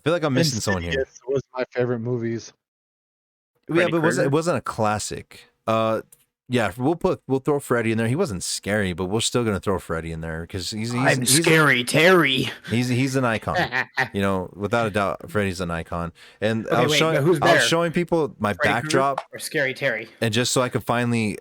feel like I'm missing someone here. Insidious was my favorite movies. Yeah, Freddy but Krueger? it wasn't a classic. Yeah, we'll throw Freddy in there. He wasn't scary, but we're still gonna throw Freddy in there because I'm scary, Terry. he's an icon. You know, without a doubt, Freddy's an icon. And Okay, I was wait, showing but who's I was better? showing people my Freddy Krueger backdrop, or Scary Terry? and just so I could finally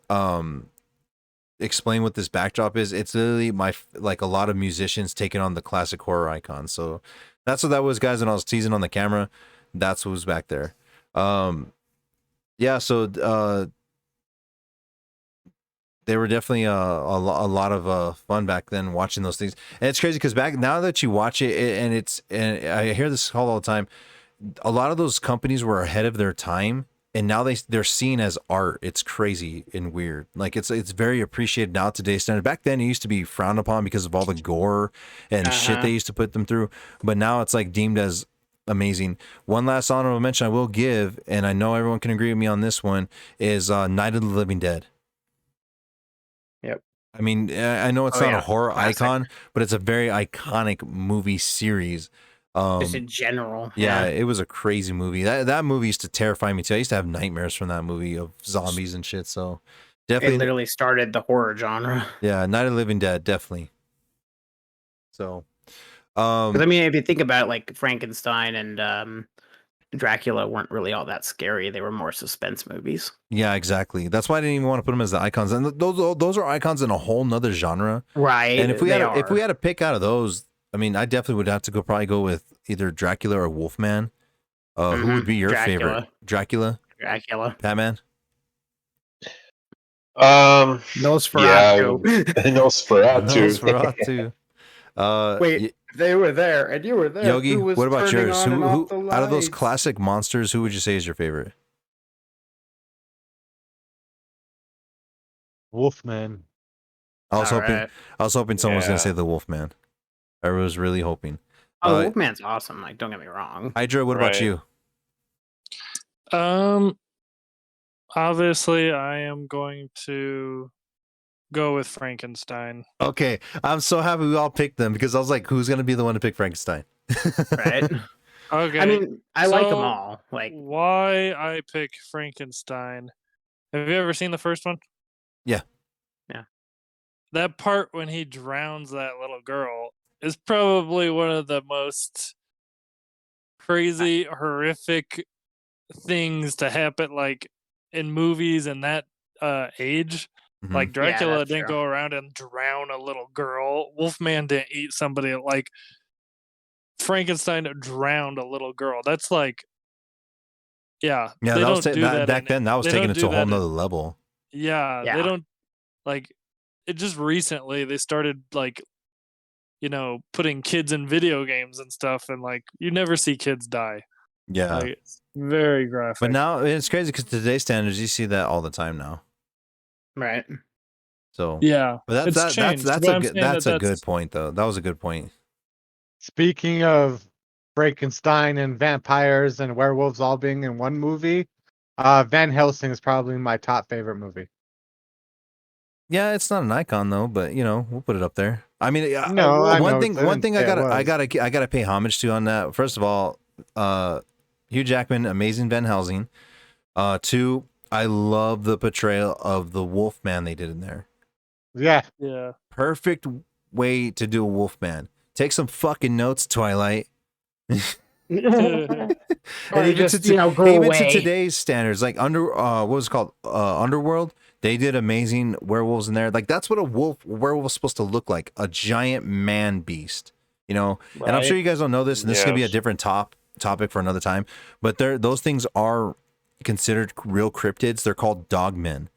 explain what this backdrop is. It's literally like a lot of musicians taking on the classic horror icons. So that's what that was, guys. And I was teasing on the camera. That's what was back there. Yeah. So they were definitely a lot of fun back then watching those things. And it's crazy because now that you watch it, and I hear this called all the time. A lot of those companies were ahead of their time, and now they're seen as art. It's crazy and weird. Like it's very appreciated now today's standard. Back then, it used to be frowned upon because of all the gore and shit they used to put them through. But now it's like deemed as amazing. One last honorable mention I will give, and I know everyone can agree with me on this one, is Night of the Living Dead. Yep. I mean, I know it's Oh, not yeah. a horror Classic. icon, but it's a very iconic movie series. Just in general. Yeah, it was a crazy movie. That movie used to terrify me too. I used to have nightmares from that movie of zombies and shit. So It definitely, literally started the horror genre. yeah, Night of the Living Dead, definitely. So, 'Cause, I mean, if you think about it, like Frankenstein and Dracula weren't really all that scary. They were more suspense movies. yeah, exactly. That's why I didn't even want to put them as the icons. And those are icons in a whole nother genre. Right. And if we they had to pick out of those, I mean, I definitely would have to probably go with either Dracula or Wolfman. Who would be your favorite? Dracula, Dracula. Batman. Nosferatu. Nosferatu. Wait, they were there and you were there. Yogi, Who was what about turning yours? on and off Who the out of those lights? classic monsters, who would you say is your favorite? Wolfman. I was hoping Alright. someone was gonna Yeah. say the Wolfman. I was really hoping. Oh, Wolfman's awesome. Like, don't get me wrong. Hydra, what about Right. you? Obviously, I am going to go with Frankenstein. Okay, I'm so happy we all picked them because I was like, who's gonna be the one to pick Frankenstein? Right? Okay. I mean, I like them So, all. Like, why I pick Frankenstein? Have you ever seen the first one? Yeah. Yeah. That part when he drowns that little girl is probably one of the most crazy, horrific things to happen, like in movies in that age. Mhm. Like Dracula that's didn't true. go around and drown a little girl. Wolfman didn't eat somebody. Like Frankenstein drowned a little girl. That's like, yeah, Yeah, they that was don't do that back in- then. That was they taking don't it do to a whole that in- nother level. Yeah, Yeah. they don't like it. Just recently, they started like, putting kids in video games and stuff, and like you never see kids die. Yeah, Like it's very graphic. but now it's crazy because today's standards, you see that all the time now. Right. So yeah, but it's changed. that's But a I'm good saying that's that a good point though. That was a good point. Speaking of Frankenstein and vampires and werewolves all being in one movie, Van Helsing is probably my top favorite movie. Yeah, it's not an icon though, but we'll put it up there. I mean, No, I one know, thing, I one didn't thing say it I was. gotta pay homage to on that. First of all, Hugh Jackman, amazing Van Helsing. Two, I love the portrayal of the Wolfman they did in there. Yeah, yeah, Perfect way to do a Wolfman. Take some fucking notes, Twilight. Or And just, to, go even away. to today's standards, like what was it called? Underworld. They did amazing werewolves in there. Like that's what a werewolf is supposed to look like. A giant man beast. And I'm sure you guys don't know this, and this is gonna be a Yes. different topic for another time. But those things are considered real cryptids. They're called dogmen.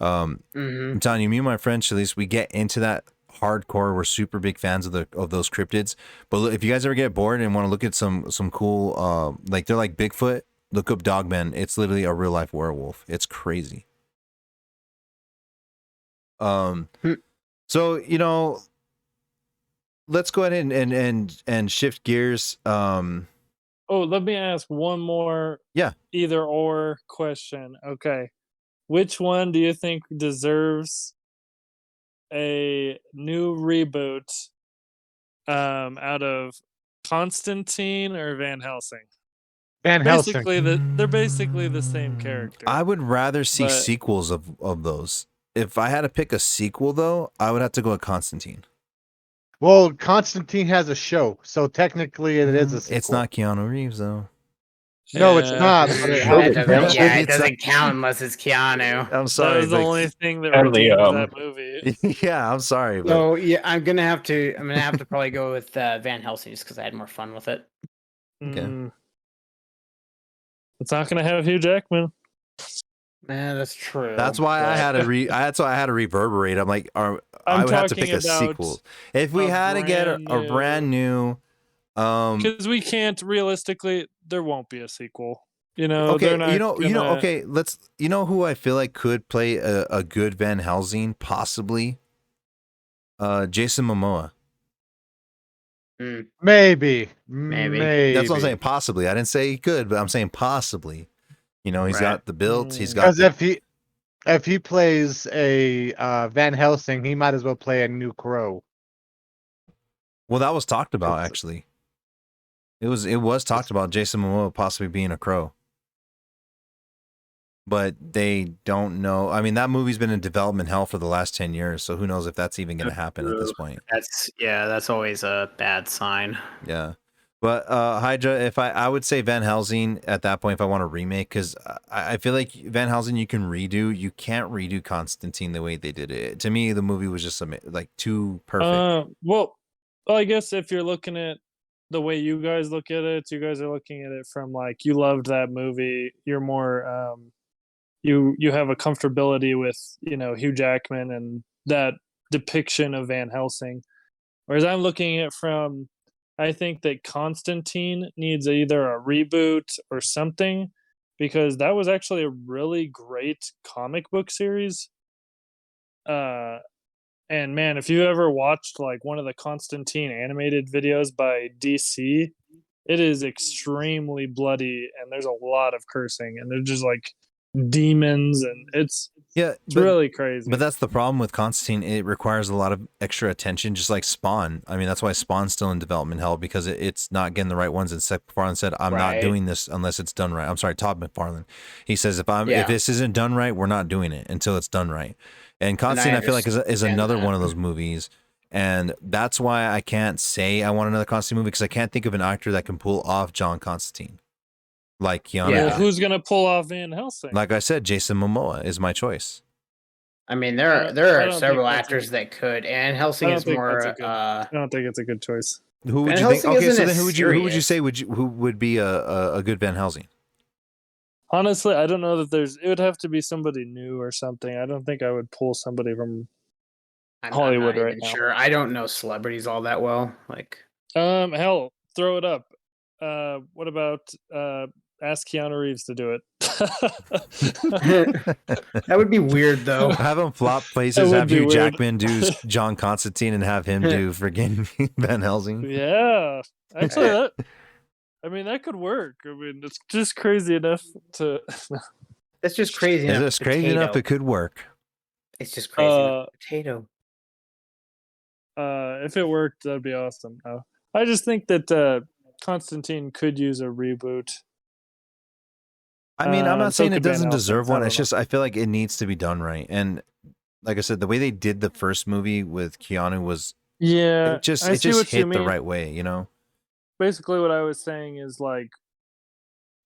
Mhm. I'm telling you, me and my friend Shalice, we get into that hardcore. We're super big fans of those cryptids. But if you guys ever get bored and want to look at some cool, like they're like Bigfoot, look up Dogmen. It's literally a real life werewolf. It's crazy. Hmm. So let's go ahead and shift gears. Oh, let me ask one more. Yeah. Either or question. Okay, which one do you think deserves a new reboot? Out of Constantine or Van Helsing? Van Helsing. They're basically the same character. I would rather see But- sequels of those. If I had to pick a sequel, though, I would have to go with Constantine. Well, Constantine has a show, so technically it is a sequel. It's not Keanu Reeves, though. No, it's Yeah. not. But it Sure. has- It It's doesn't count unless it's Keanu. I'm That sorry. was the but- only thing that And the, redeemed that movie. yeah, I'm sorry, but So yeah, I'm gonna have to probably go with Van Helsing just because I had more fun with it. Okay. It's not gonna have Hugh Jackman. That's true. that's why I but- had to that's why I had to reverberate. I'm like, I I'm would have to talking pick a about sequel. If we a had to get a brand brand new, Because we can't realistically, there won't be a sequel. okay, they're not gonna- okay, let's. Who I feel like could play a good Van Helsing, possibly. Jason Momoa. Maybe. That's what I'm saying. Possibly. I didn't say he could, but I'm saying possibly. He's Right. got the build. He's got. Because The, if he plays a Van Helsing, he might as well play a new Crow. well, that was talked about actually. It was talked about Jason Momoa possibly being a Crow. But they don't know. I mean, that movie's been in development hell for the last 10 years, so who knows if that's even going to happen at this point. That's always a bad sign. Yeah. But Hydra, if I would say Van Helsing at that point if I want to remake, because I feel like Van Helsing you can redo. You can't redo Constantine the way they did it. To me, the movie was just like too perfect. Well, I guess if you're looking at the way you guys look at it, you guys are looking at it from like you loved that movie. You're more you have a comfortability with Hugh Jackman and that depiction of Van Helsing, whereas I'm looking at it from I think that Constantine needs either a reboot or something because that was actually a really great comic book series. And man, if you ever watched like one of the Constantine animated videos by DC, it is extremely bloody and there's a lot of cursing and they're just like demons and it's really crazy. But that's the problem with Constantine. It requires a lot of extra attention, just like Spawn. I mean, that's why Spawn's still in development hell because it's not getting the right ones. And Seth MacFarlane said, "I'm not doing this unless it's done right." I'm sorry, Todd McFarlane. He says, if this isn't done right, we're not doing it until it's done right. And Constantine, I feel like is another one of those movies. And that's why I can't say I want another Constantine movie because I can't think of an actor that can pull off John Constantine. Like Keanu. Well, who's gonna pull off Van Helsing? Like I said, Jason Momoa is my choice. I mean, there I are don't several think that's actors that could, and Helsing I don't is think more. that's I don't think it's a good choice. Who would Van you think? Helsing Okay, so isn't then as who would you serious. say who would be a good Van Helsing? Honestly, I don't know that there's. It would have to be somebody new or something. I don't think I would pull somebody from I'm Hollywood not right even now. sure. I don't know celebrities all that well. Like, Hell, throw it up. What about ask Keanu Reeves to do it? that would be weird though. Have him flop That places. would Have be Hugh weird. Jackman do John Constantine and have him do friggin' Van Helsing. Yeah, actually, that could work. I mean, it's just crazy enough to. That's just crazy Is enough. this crazy enough? It could work. It's just crazy enough. Potato. If it worked, that'd be awesome. No, I just think that Constantine could use a reboot. I mean, I'm not so saying it could Van doesn't Helsing. deserve I one. don't It's know. just I feel like it needs to be done right. And like I said, the way they did the first movie with Keanu was Yeah, it just I see what you hit the mean. right way, you know? Basically, what I was saying is like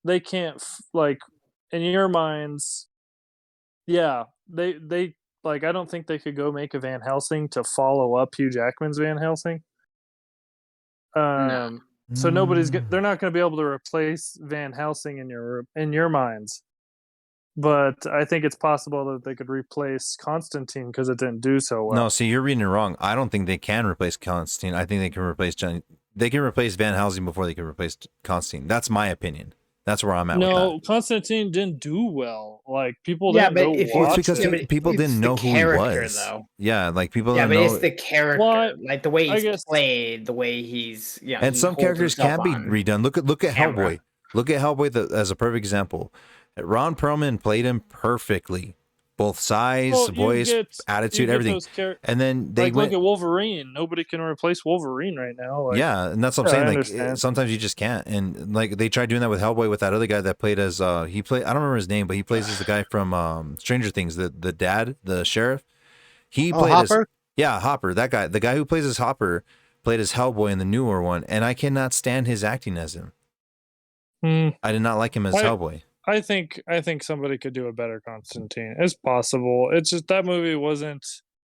they can't like in your minds. Yeah, they like I don't think they could go make a Van Helsing to follow up Hugh Jackman's Van Helsing. So they're not going to be able to replace Van Helsing in your minds. But I think it's possible that they could replace Constantine because it didn't do so well. No, see, you're reading it wrong. I don't think they can replace Constantine. I think they can replace They can replace Van Helsing before they can replace Constantine. That's my opinion. That's where I'm at with No, that. Constantine didn't do well. Like people Yeah, didn't but go if you- Well, it's watch because it. but people it's didn't the know who he character, was. though. Yeah, like people Yeah, don't but know. it's the character, Well, like the way I he's guess- played, the way he's And he some holds characters himself can be on redone. Look at camera. Hellboy. Look at Hellboy as a perfect example. Ron Perlman played him perfectly, both size, Well, you voice, get- attitude, you get everything. those And then they like went. look at Wolverine. Nobody can replace Wolverine right now. Like, Yeah, and that's what I'm Yeah, I saying. Like understand. sometimes you just can't. And like they tried doing that with Hellboy with that other guy that played as I don't remember his name, but he plays as the guy from Stranger Things, the dad, the sheriff. He played Hopper? as Hopper. That guy, the guy who plays as Hopper, played as Hellboy in the newer one, and I cannot stand his acting as him. I did not like him as Hellboy. I think somebody could do a better Constantine. It's possible. It's just that movie wasn't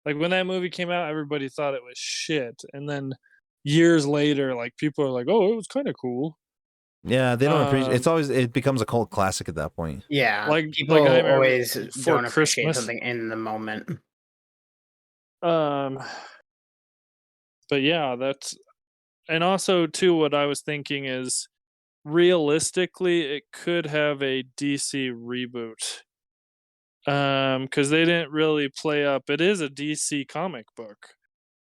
like when that movie came out, everybody thought it was shit, and then years later, like people are like, "Oh, it was kind of cool." Yeah, they don't appreciate. It becomes a cult classic at that point. Yeah, Like- people like I remember always for don't appreciate Christmas. something in the moment. But yeah, that's and also too what I was thinking is realistically it could have a DC reboot. Cuz they didn't really play up. It is a DC comic book.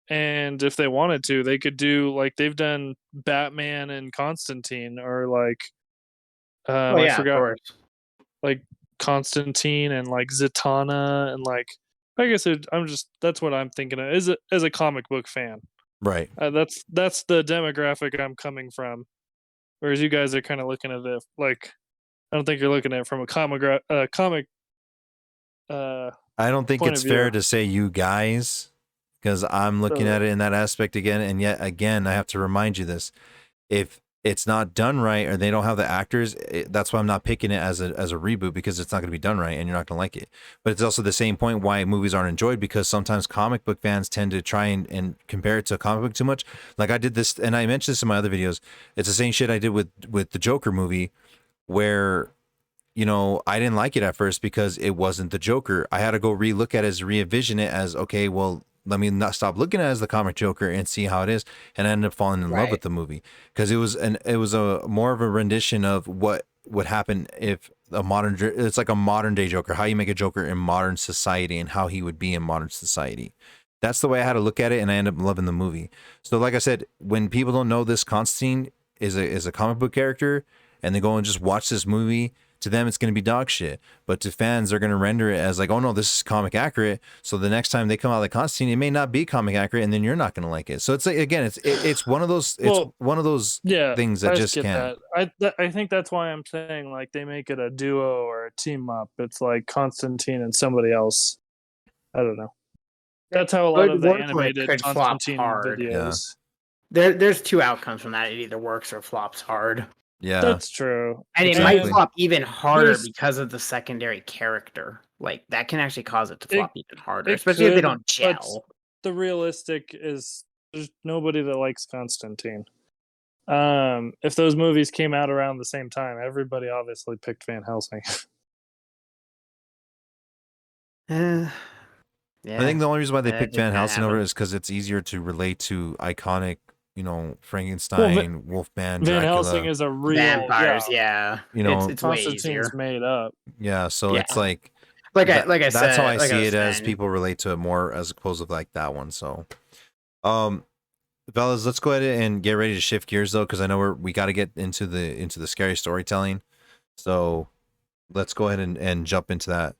And if they wanted to, they could do like they've done Batman and Constantine or like Oh I yeah, of forgot course. like Constantine and like Zatanna and like I guess that's what I'm thinking of as a comic book fan. Right. That's the demographic I'm coming from. Whereas you guys are kind of looking at it like I don't think you're looking at it from a comic. I don't think point it's of fair view. to say you guys because I'm looking at it in that aspect again, and yet again I have to remind you this: if it's not done right or they don't have the actors, that's why I'm not picking it as a reboot because it's not going to be done right and you're not going to like it. But it's also the same point why movies aren't enjoyed because sometimes comic book fans tend to try and compare it to a comic book too much. Like I did this, and I mentioned this in my other videos. It's the same shit I did with the Joker movie, where I didn't like it at first because it wasn't the Joker. I had to go re-look at it, re-envision it as okay, well, let me not stop looking at it as the comic Joker and see how it is. And I ended up falling in love with the movie because it was a more of a rendition of what would happen if it's like a modern day Joker, how you make a Joker in modern society and how he would be in modern society. That's the way I had to look at it, and I ended up loving the movie. So like I said, when people don't know this Constantine is a comic book character and they go and just watch this movie, to them it's going to be dog shit, but to fans they're going to render it as like, oh no, this is comic accurate, so the next time they come out like Constantine it may not be comic accurate and then you're not going to like it. So it's like, again, it's one of those things that I just get can't. that. I think that's why I'm saying like they make it a duo or a team up. It's like Constantine and somebody else. I don't know. That's how a lot of the Would work, or it animated could flop Constantine hard. videos. There's two outcomes from that. It either works or flops hard. Yeah, That's true. And it Exactly. might flop even harder There's- because of the secondary character. Like that can actually cause it to It- flop even harder, it especially if they could, don't but- gel. The realistic is there's nobody that likes Constantine. If those movies came out around the same time, everybody obviously picked Van Helsing. Yeah. I think the only reason why they Yeah, picked just Van kinda Helsing over happened. is because it's easier to relate to iconic, Frankenstein, Wolfman, Van Dracula. Helsing is a real vampires. yeah. Yeah, it's way Constantine's easier. made up. Yeah, so Yeah. it's like Like I that's said, how I like see was it as saying. people relate to it more as opposed to like that one. So, fellas, let's go ahead and get ready to shift gears though, because I know we got to get into the scary storytelling. So let's go ahead and jump into that.